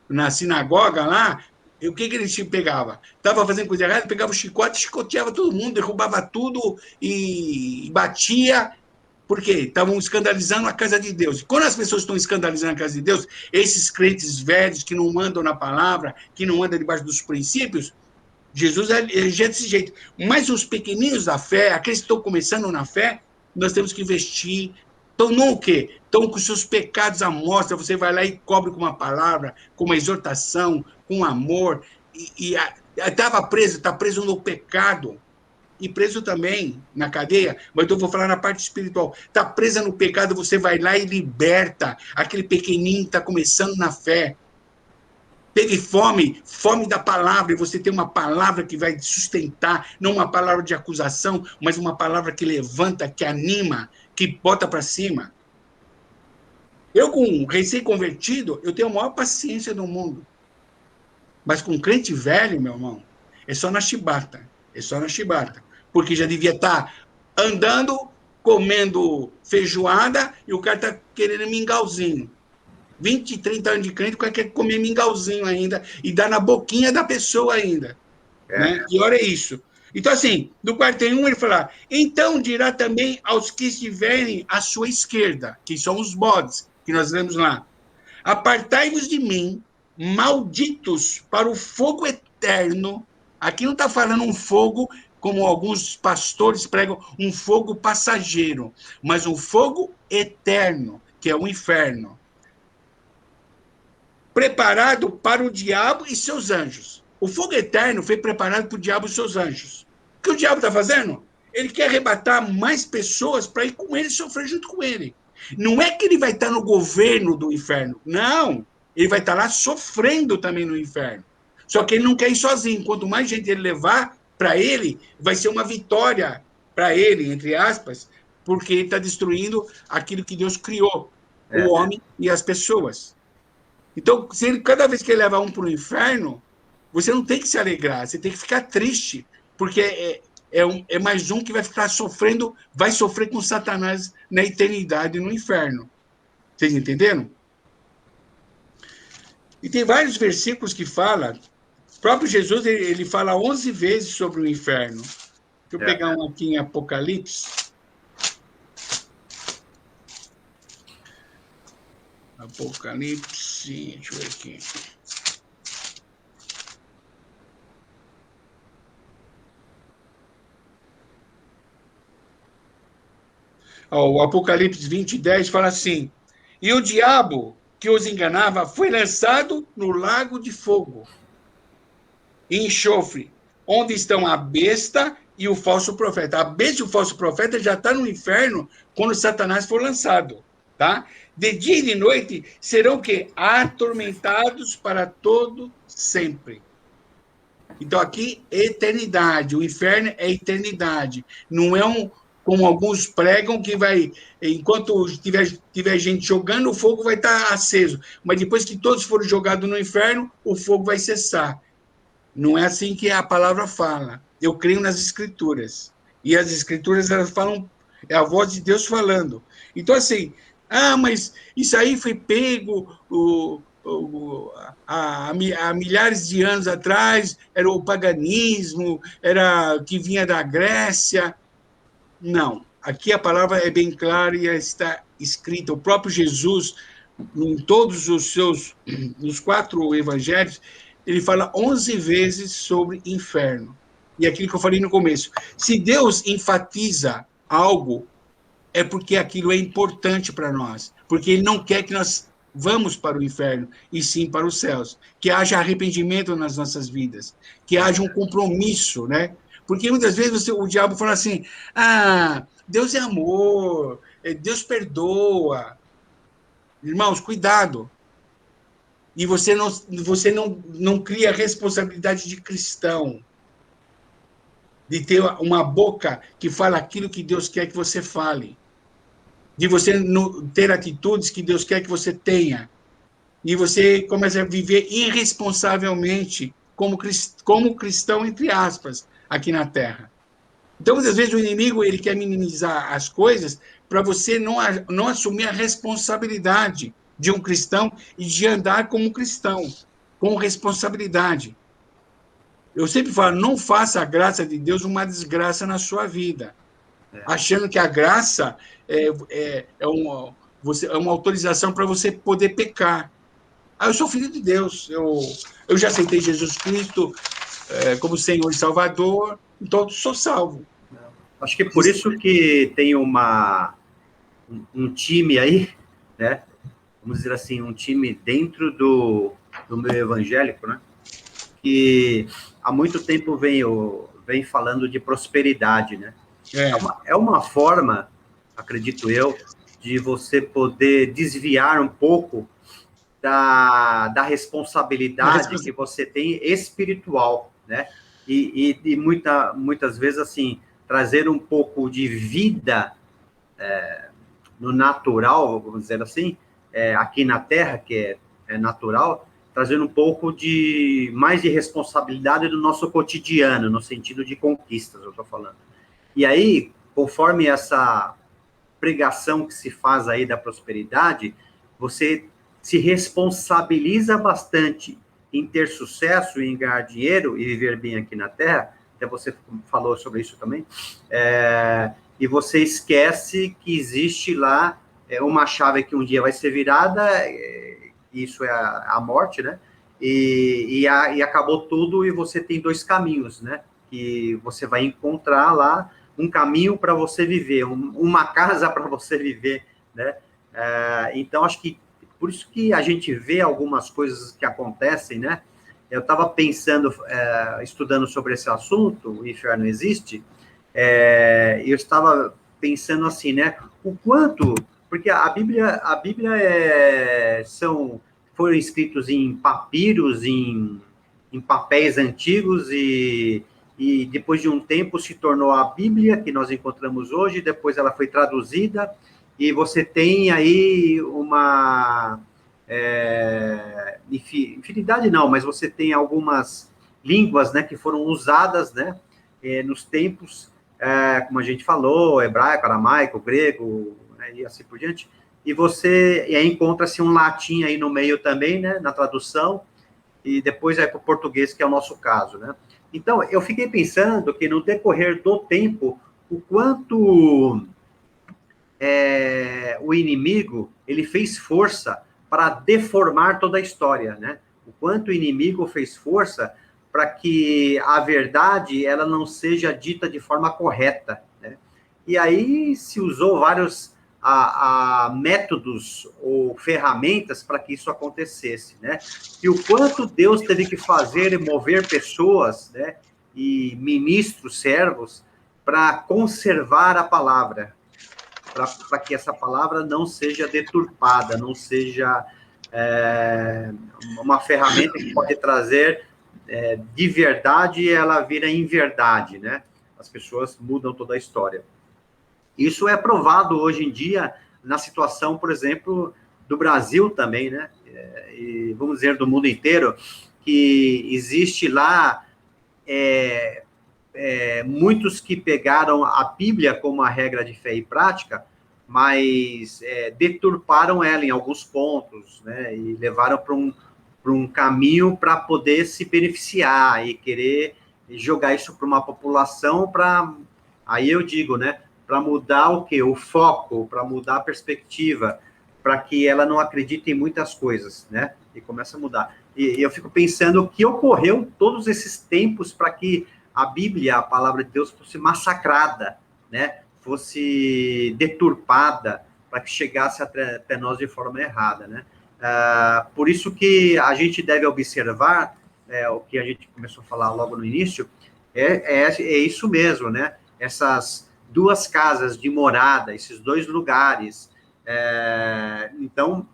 na sinagoga lá, o que ele pegava? Estava fazendo coisa errada, pegava o chicote, chicoteava todo mundo, derrubava tudo e batia, porque estavam escandalizando a casa de Deus. E quando as pessoas estão escandalizando a casa de Deus, esses crentes velhos que não andam na palavra, que não andam debaixo dos princípios, Jesus é desse jeito. Mas os pequeninos da fé, aqueles que estão começando na fé, nós temos que investir. Estão no quê? Estão com seus pecados à mostra. Você vai lá e cobre com uma palavra, com uma exortação, com amor. Estava preso, está preso no pecado. E preso também na cadeia, mas eu vou falar na parte espiritual. Está presa no pecado, você vai lá e liberta aquele pequenininho que está começando na fé. Teve fome, fome da palavra, e você tem uma palavra que vai te sustentar, não uma palavra de acusação, mas uma palavra que levanta, que anima, que bota para cima. Eu, com um recém-convertido, eu tenho a maior paciência do mundo. Mas com um crente velho, meu irmão, é só na chibata. É só na chibata. Porque já devia estar andando, comendo feijoada, e o cara está querendo mingauzinho. 20, 30 anos de crente, o cara quer comer mingauzinho ainda, e dá na boquinha da pessoa ainda. Né? E olha isso. Então, assim, no 41 ele fala: então dirá também aos que estiverem à sua esquerda, que são os bodes, que nós lemos lá: apartai-vos de mim, malditos, para o fogo eterno. Aqui não está falando um fogo, como alguns pastores pregam, um fogo passageiro, mas um fogo eterno, que é o inferno. Preparado para o diabo e seus anjos. O fogo eterno foi preparado para o diabo e seus anjos. O que o diabo está fazendo? Ele quer arrebatar mais pessoas para ir com ele e sofrer junto com ele. Não é que ele vai estar no governo do inferno. Não. Ele vai estar lá sofrendo também no inferno. Só que ele não quer ir sozinho. Quanto mais gente ele levar para ele, vai ser uma vitória para ele, entre aspas, porque ele está destruindo aquilo que Deus criou, o homem e as pessoas. Então, se ele, cada vez que ele leva um para o inferno, você não tem que se alegrar, você tem que ficar triste, porque é mais um que vai ficar sofrendo, vai sofrer com Satanás na eternidade, no inferno. Vocês entenderam? E tem vários versículos que falam, o próprio Jesus ele fala 11 vezes sobre o inferno. Deixa eu pegar um aqui em Apocalipse. Apocalipse, deixa eu ver aqui. O Apocalipse 20:10 fala assim: e o diabo que os enganava foi lançado no lago de fogo e enxofre, onde estão a besta e o falso profeta. A besta e o falso profeta já estão no inferno quando Satanás for lançado, tá? De dia e de noite serão o quê? Atormentados para todo sempre. Então aqui, eternidade. O inferno é eternidade. Não é como alguns pregam, que vai, enquanto tiver gente jogando, o fogo vai estar aceso. Mas depois que todos forem jogados no inferno, o fogo vai cessar. Não é assim que a palavra fala. Eu creio nas Escrituras. E as Escrituras, elas falam É a voz de Deus falando. Então, assim, mas isso aí foi pego há milhares de anos atrás, era o paganismo, era que vinha da Grécia. Não. Aqui a palavra é bem clara e está escrita. O próprio Jesus, em todos os seus, nos 4 evangelhos, ele fala 11 vezes sobre inferno. E aquilo que eu falei no começo. Se Deus enfatiza algo, é porque aquilo é importante para nós. Porque ele não quer que nós vamos para o inferno, e sim para os céus. Que haja arrependimento nas nossas vidas. Que haja um compromisso, né? Porque muitas vezes o diabo fala assim, Deus é amor, Deus perdoa. Irmãos, cuidado. E você não cria responsabilidade de cristão, de ter uma boca que fala aquilo que Deus quer que você fale, de você ter atitudes que Deus quer que você tenha, e você começa a viver irresponsavelmente como cristão, entre aspas, aqui na Terra. Então, muitas vezes, o inimigo ele quer minimizar as coisas para você não assumir a responsabilidade de um cristão e de andar como cristão, com responsabilidade. Eu sempre falo, não faça a graça de Deus uma desgraça na sua vida, achando que a graça é uma autorização para você poder pecar. Eu sou filho de Deus, eu já aceitei Jesus Cristo como Senhor e Salvador, então sou salvo. Acho que é por isso que tem um time aí, né? Vamos dizer assim, um time dentro do meio evangélico, né? Que há muito tempo vem falando de prosperidade, né? É uma forma, acredito eu, de você poder desviar um pouco da responsabilidade que você tem espiritual, né? E muitas vezes, assim, trazer um pouco de vida no natural, vamos dizer assim, aqui na Terra, que é natural, trazendo um pouco mais de responsabilidade do nosso cotidiano, no sentido de conquistas, eu estou falando. E aí, conforme essa pregação que se faz aí da prosperidade, você se responsabiliza bastante em ter sucesso, em ganhar dinheiro e viver bem aqui na Terra, até você falou sobre isso também, e você esquece que existe lá uma chave que um dia vai ser virada, isso é a morte, né? E acabou tudo e você tem 2 caminhos, né? Que você vai encontrar lá um caminho para você viver, uma casa para você viver, né? Então, acho que por isso que a gente vê algumas coisas que acontecem, né? Eu estava pensando, estudando sobre esse assunto, o inferno existe, eu estava pensando assim, né? O quanto, porque a Bíblia foram escritos em papiros, em papéis antigos e depois de um tempo se tornou a Bíblia que nós encontramos hoje, depois ela foi traduzida, e você tem aí uma infinidade não, mas você tem algumas línguas, né, que foram usadas, né, nos tempos, como a gente falou, hebraico, aramaico, grego, né, e assim por diante, e você encontra-se um latim aí no meio também, né, na tradução, e depois para o português, que é o nosso caso, né. Então, eu fiquei pensando que no decorrer do tempo, o quanto o inimigo, ele fez força para deformar toda a história, né? O quanto o inimigo fez força para que a verdade, ela não seja dita de forma correta, né? E aí se usou vários métodos ou ferramentas para que isso acontecesse, né? E o quanto Deus teve que fazer e mover pessoas, né? E ministros, servos, para conservar a palavra, para que essa palavra não seja deturpada, não seja uma ferramenta que pode trazer de verdade, ela vira inverdade, né? As pessoas mudam toda a história. Isso é provado hoje em dia na situação, por exemplo, do Brasil também, né? E vamos dizer, do mundo inteiro, que existe lá muitos que pegaram a Bíblia como uma regra de fé e prática, mas deturparam ela em alguns pontos, né, e levaram para um caminho para poder se beneficiar e querer jogar isso para uma população aí eu digo, né, para mudar o quê? O foco, para mudar a perspectiva, para que ela não acredite em muitas coisas, né, e começa a mudar. E eu fico pensando o que ocorreu todos esses tempos para que a Bíblia, a palavra de Deus, fosse massacrada, né, fosse deturpada, para que chegasse até nós de forma errada, né. Por isso que a gente deve observar, o que a gente começou a falar logo no início, é isso mesmo, né? Essas duas casas de morada, esses dois lugares. Então,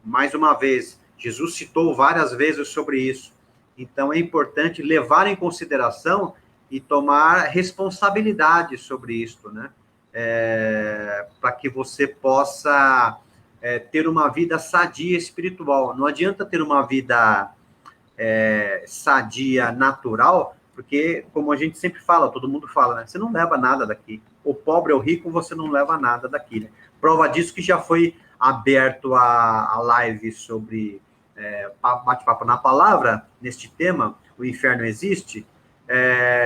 mais uma vez, Jesus citou várias vezes sobre isso. Então, é importante levar em consideração e tomar responsabilidade sobre isso, né? Para que você possa ter uma vida sadia espiritual. Não adianta ter uma vida sadia natural, porque, como a gente sempre fala, todo mundo fala, né? Você não leva nada daqui. O pobre ou rico, você não leva nada daqui, né? Prova disso que já foi aberto a live sobre bate-papo na palavra, neste tema, o inferno existe,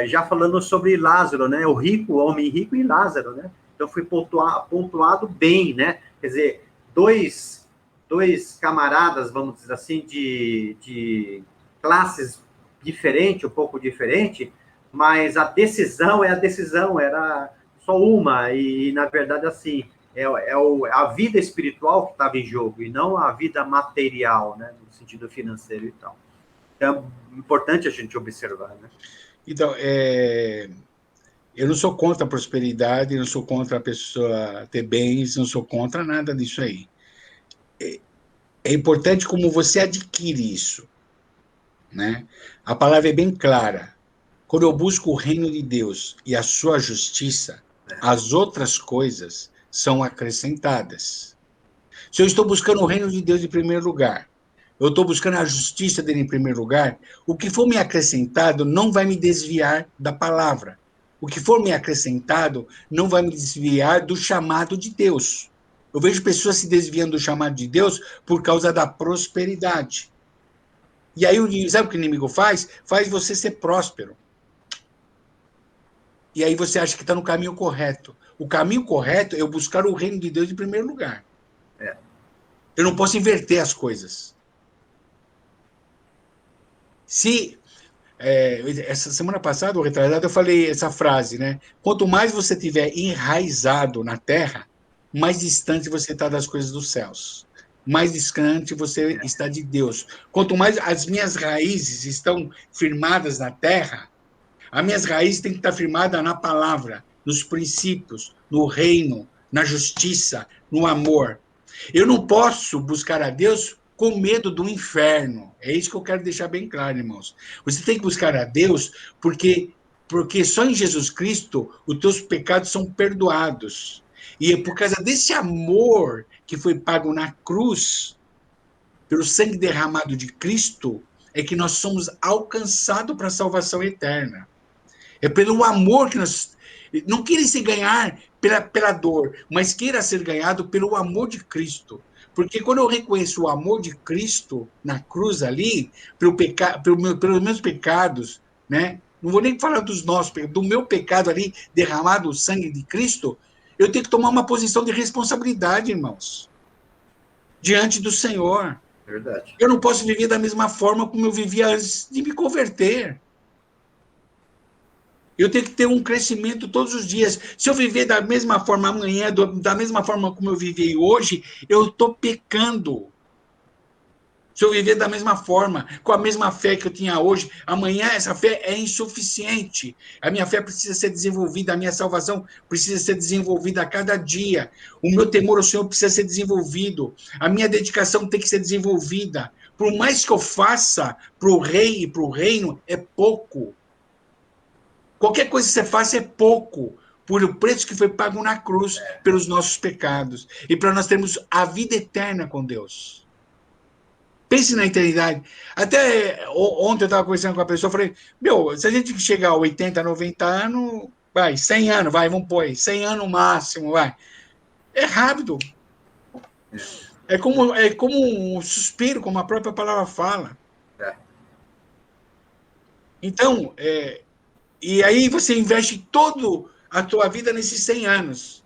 já falando sobre Lázaro, né? O rico, o homem rico e Lázaro, né? Então foi pontuado bem, né? Quer dizer, dois camaradas, vamos dizer assim, de classes diferentes, um pouco diferente, mas a decisão era só uma, e na verdade, assim, a vida espiritual que estava em jogo, e não a vida material, né, no sentido financeiro e tal. Então, é importante a gente observar, né? Então, eu não sou contra a prosperidade, não sou contra a pessoa ter bens, não sou contra nada disso aí. É importante como você adquire isso, né? A palavra é bem clara. Quando eu busco o reino de Deus e a sua justiça, as outras coisas são acrescentadas. Se eu estou buscando o reino de Deus em primeiro lugar, eu estou buscando a justiça dele em primeiro lugar, o que for me acrescentado não vai me desviar da palavra. O que for me acrescentado não vai me desviar do chamado de Deus. Eu vejo pessoas se desviando do chamado de Deus por causa da prosperidade. E aí, sabe o que o inimigo faz? Faz você ser próspero. E aí você acha que está no caminho correto. O caminho correto é eu buscar o reino de Deus em primeiro lugar. Eu não posso inverter as coisas. Essa semana passada, ou retrasada, eu falei essa frase, né? Quanto mais você tiver enraizado na terra, mais distante você está das coisas dos céus. Mais distante você está de Deus. Quanto mais as minhas raízes estão firmadas na terra, as minhas raízes têm que estar firmadas na palavra, nos princípios, no reino, na justiça, no amor. Eu não posso buscar a Deus com medo do inferno. É isso que eu quero deixar bem claro, irmãos. Você tem que buscar a Deus porque só em Jesus Cristo os teus pecados são perdoados. E é por causa desse amor que foi pago na cruz, pelo sangue derramado de Cristo, é que nós somos alcançados para a salvação eterna. É pelo amor que nós... Não queira se ganhar pela dor, mas queira ser ganhado pelo amor de Cristo. Porque quando eu reconheço o amor de Cristo na cruz ali, pelos meus pecados, né? Não vou nem falar dos nossos, do meu pecado ali, derramado o sangue de Cristo, eu tenho que tomar uma posição de responsabilidade, irmãos, diante do Senhor. Verdade. Eu não posso viver da mesma forma como eu vivia antes de me converter. Eu tenho que ter um crescimento todos os dias. Se eu viver da mesma forma amanhã, da mesma forma como eu vivi hoje, eu estou pecando. Se eu viver da mesma forma, com a mesma fé que eu tinha hoje, amanhã essa fé é insuficiente. A minha fé precisa ser desenvolvida, a minha salvação precisa ser desenvolvida a cada dia. O meu temor ao Senhor precisa ser desenvolvido. A minha dedicação tem que ser desenvolvida. Por mais que eu faça para o rei e para o reino, é pouco. Qualquer coisa que você faça é pouco, por o preço que foi pago na cruz pelos nossos pecados. E para nós termos a vida eterna com Deus. Pense na eternidade. Até ontem eu estava conversando com a pessoa, falei, se a gente chegar a 80, 90 anos, vai, 100 anos, vai, vamos pôr aí, 100 anos máximo, vai. É rápido. É como um suspiro, como a própria palavra fala. Então, e aí você investe toda a tua vida nesses 100 anos.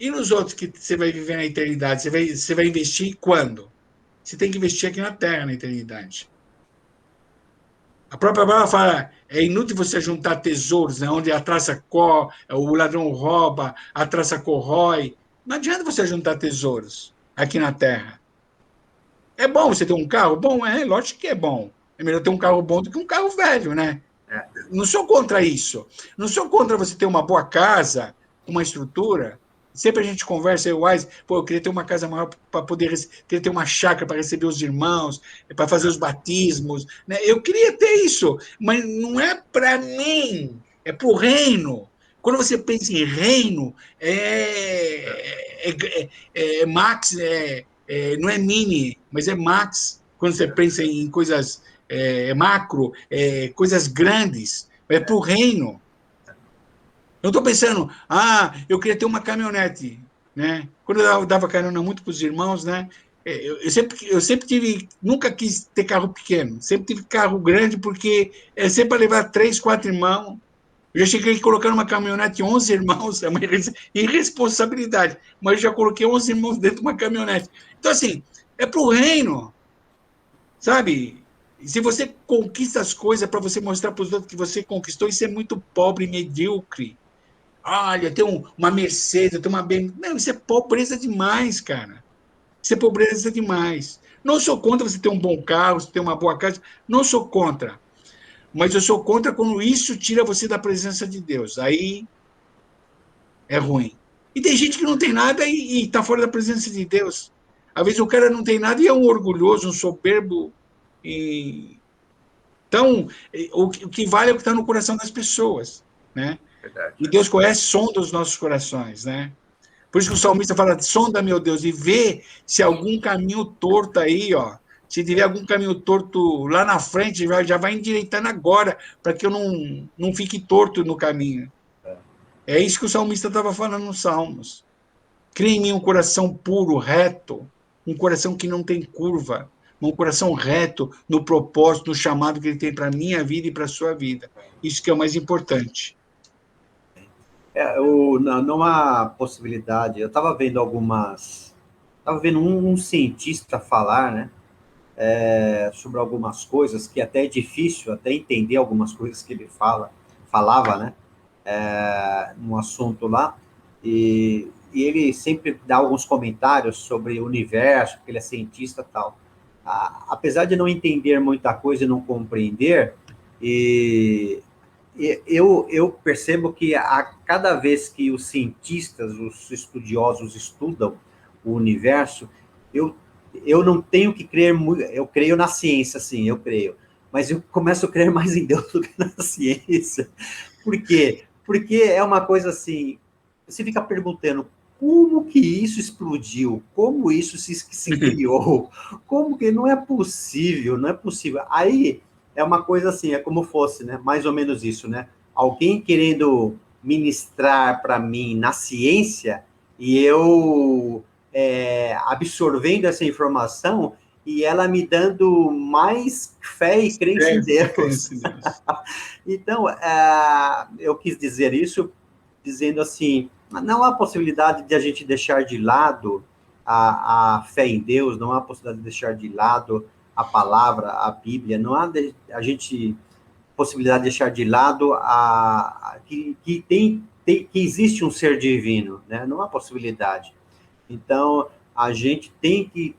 E nos outros que você vai viver na eternidade? Você vai investir quando? Você tem que investir aqui na Terra, na eternidade. A própria palavra fala, é inútil você juntar tesouros, né, onde a traça o ladrão rouba, a traça corrói. Não adianta você juntar tesouros aqui na Terra. É bom você ter um carro? Bom, lógico que é bom. É melhor ter um carro bom do que um carro velho, né? Não sou contra isso. Não sou contra você ter uma boa casa, uma estrutura. Sempre a gente conversa, eu queria ter uma casa maior para poder queria ter uma chácara para receber os irmãos, para fazer os batismos. Né? Eu queria ter isso, mas não é para mim, é para o reino. Quando você pensa em reino, max, não é mini, mas é max. Quando você pensa em coisas macro, coisas grandes, é para o reino. Eu estou pensando, eu queria ter uma caminhonete, né? Quando eu dava carona muito para os irmãos, né? Eu sempre tive, nunca quis ter carro pequeno, sempre tive carro grande, porque é sempre para levar 3, 4 irmãos. Eu já cheguei colocando uma caminhonete 11 irmãos, é uma irresponsabilidade, mas eu já coloquei 11 irmãos dentro de uma caminhonete. Então, assim, é para o reino, sabe? Se você conquista as coisas para você mostrar para os outros que você conquistou, isso é muito pobre e medíocre. Olha, tem uma Mercedes, tem uma BMW. Não, isso é pobreza demais, cara. Isso é pobreza demais. Não sou contra você ter um bom carro, você ter uma boa casa. Não sou contra. Mas eu sou contra quando isso tira você da presença de Deus. Aí é ruim. E tem gente que não tem nada e está fora da presença de Deus. Às vezes o cara não tem nada e é um orgulhoso, um soberbo. Então, o que vale é o que está no coração das pessoas, né? Verdade. E Deus conhece, sonda os nossos corações, né? Por isso que o salmista fala, sonda, meu Deus, e vê se algum caminho torto aí, ó. Se tiver algum caminho torto lá na frente, já vai endireitando agora, para que eu não fique torto no caminho. É isso que o salmista estava falando nos Salmos. Cria em mim um coração puro, reto, um coração que não tem curva, um coração reto no propósito, no chamado que ele tem para a minha vida e para a sua vida. Isso que é o mais importante. Não há possibilidade. Eu estava vendo um cientista falar, né, sobre algumas coisas que até é difícil até entender algumas coisas que ele falava, né, num assunto lá, e ele sempre dá alguns comentários sobre o universo, porque ele é cientista e tal. Apesar de não entender muita coisa e não compreender, eu percebo que a cada vez que os cientistas, os estudiosos estudam o universo, eu não tenho que crer muito, eu creio na ciência, sim, eu creio, mas eu começo a crer mais em Deus do que na ciência. Por quê? Porque é uma coisa assim, você fica perguntando, como que isso explodiu? Como isso se criou? Como que não é possível? Não é possível. Aí é uma coisa assim, é como fosse, né? Mais ou menos isso, né? Alguém querendo ministrar para mim na ciência e eu absorvendo essa informação e ela me dando mais fé e crença em Deus. Então, eu quis dizer isso dizendo assim, não há possibilidade de a gente deixar de lado a fé em Deus, não há possibilidade de deixar de lado a palavra, a Bíblia, não há possibilidade de deixar de lado que existe um ser divino, né? Não há possibilidade. Então, a gente tem que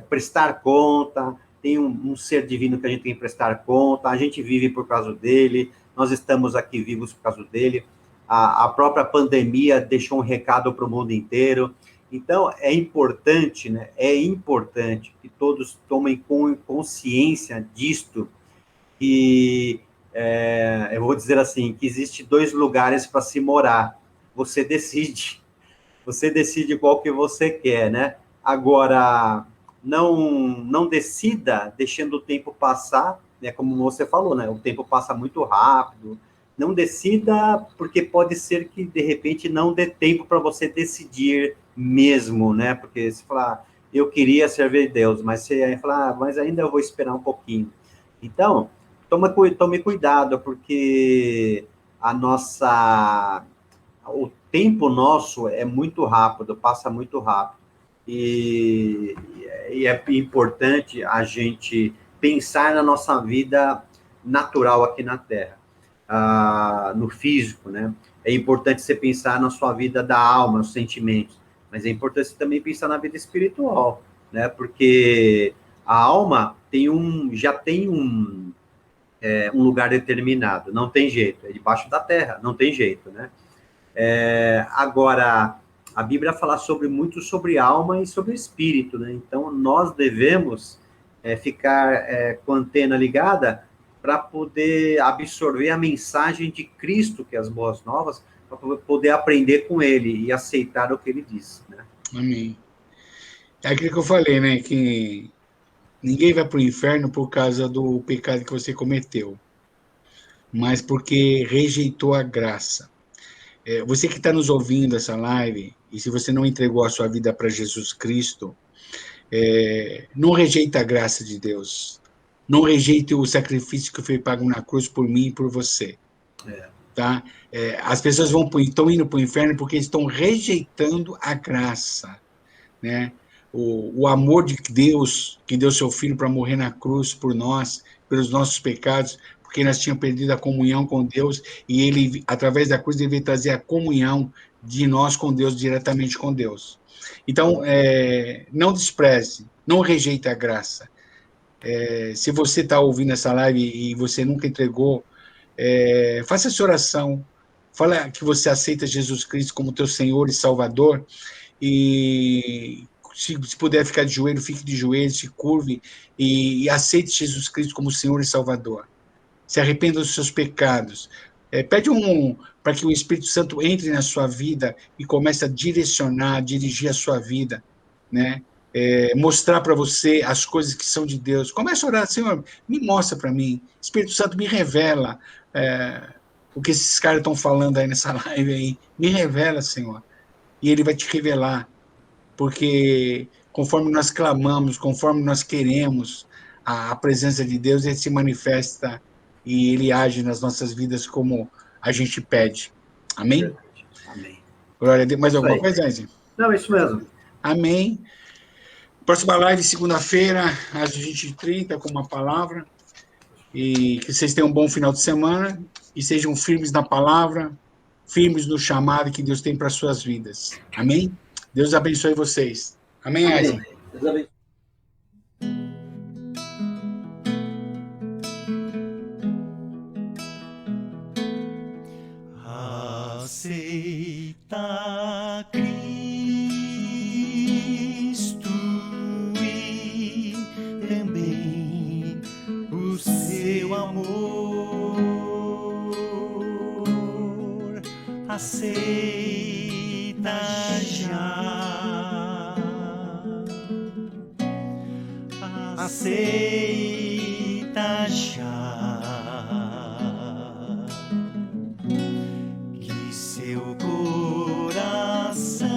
prestar conta, tem um ser divino que a gente tem que prestar conta, a gente vive por causa dele, nós estamos aqui vivos por causa dele, a própria pandemia deixou um recado para o mundo inteiro. Então, é importante, né? É importante que todos tomem consciência disto, que, eu vou dizer assim, que existe 2 lugares para se morar. Você decide qual que você quer, né? Agora, não decida deixando o tempo passar, né, como você falou, né, o tempo passa muito rápido. Não decida, porque pode ser que, de repente, não dê tempo para você decidir mesmo, né? Porque você fala, eu queria servir Deus, mas você aí fala, mas ainda eu vou esperar um pouquinho. Então, tome cuidado, porque o tempo nosso é muito rápido, passa muito rápido. E é importante a gente pensar na nossa vida natural aqui na Terra, no físico, né? É importante você pensar na sua vida da alma, nos sentimentos, mas é importante você também pensar na vida espiritual, né? Porque a alma já tem um lugar determinado, não tem jeito, é debaixo da terra, não tem jeito, né? Agora, a Bíblia fala muito sobre alma e sobre espírito, né? Então, nós devemos ficar com a antena ligada para poder absorver a mensagem de Cristo, que é as boas novas, para poder aprender com ele e aceitar o que ele diz, né? Amém. É aquilo que eu falei, né? Que ninguém vai para o inferno por causa do pecado que você cometeu, mas porque rejeitou a graça. Você que está nos ouvindo essa live, e se você não entregou a sua vida para Jesus Cristo, não rejeita a graça de Deus. Não rejeite o sacrifício que foi pago na cruz por mim e por você. Tá? As pessoas estão indo para o inferno porque estão rejeitando a graça, né? O amor de Deus, que deu seu Filho para morrer na cruz por nós, pelos nossos pecados, porque nós tínhamos perdido a comunhão com Deus, e ele, através da cruz, devia trazer a comunhão de nós com Deus, diretamente com Deus. Então, não despreze, não rejeite a graça. Se você está ouvindo essa live e você nunca entregou, faça essa oração, fala que você aceita Jesus Cristo como teu Senhor e Salvador, e se puder ficar de joelho, fique de joelho, se curve e aceite Jesus Cristo como Senhor e Salvador. Se arrependa dos seus pecados. Pede para que o Espírito Santo entre na sua vida e comece a direcionar, dirigir a sua vida, né? Mostrar para você as coisas que são de Deus. Comece a orar, Senhor, me mostra para mim. Espírito Santo, me revela o que esses caras estão falando aí nessa live aí. Me revela, Senhor. E ele vai te revelar. Porque conforme nós clamamos, conforme nós queremos a presença de Deus, ele se manifesta e ele age nas nossas vidas como a gente pede. Amém? Amém. Glória a Deus. Mais alguma coisa, Enzo? Não, isso mesmo. Amém. Próxima live, segunda-feira, às 20h30, com uma palavra. E que vocês tenham um bom final de semana e sejam firmes na palavra, firmes no chamado que Deus tem para as suas vidas. Amém? Deus abençoe vocês. Amém, Enzo? Deus abençoe. Aceita Cristo e também o seu amor. Aceita já. Aceita já. Seu coração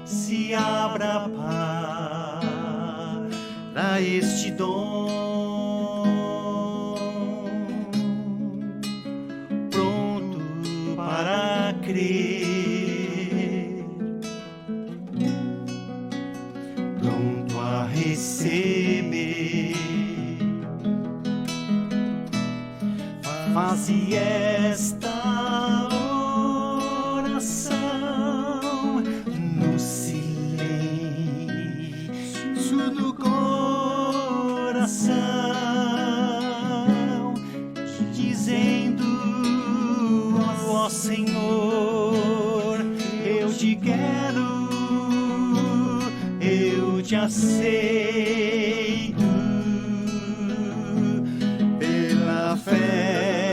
se abra para este dom, pronto para crer, pronto a receber. Faze esta oração no silêncio do coração, dizendo: ó Senhor, eu te quero, eu te aceito. Pela fé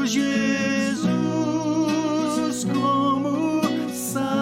Jesus como Salvador.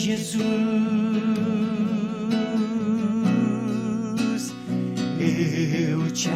Jesus, eu te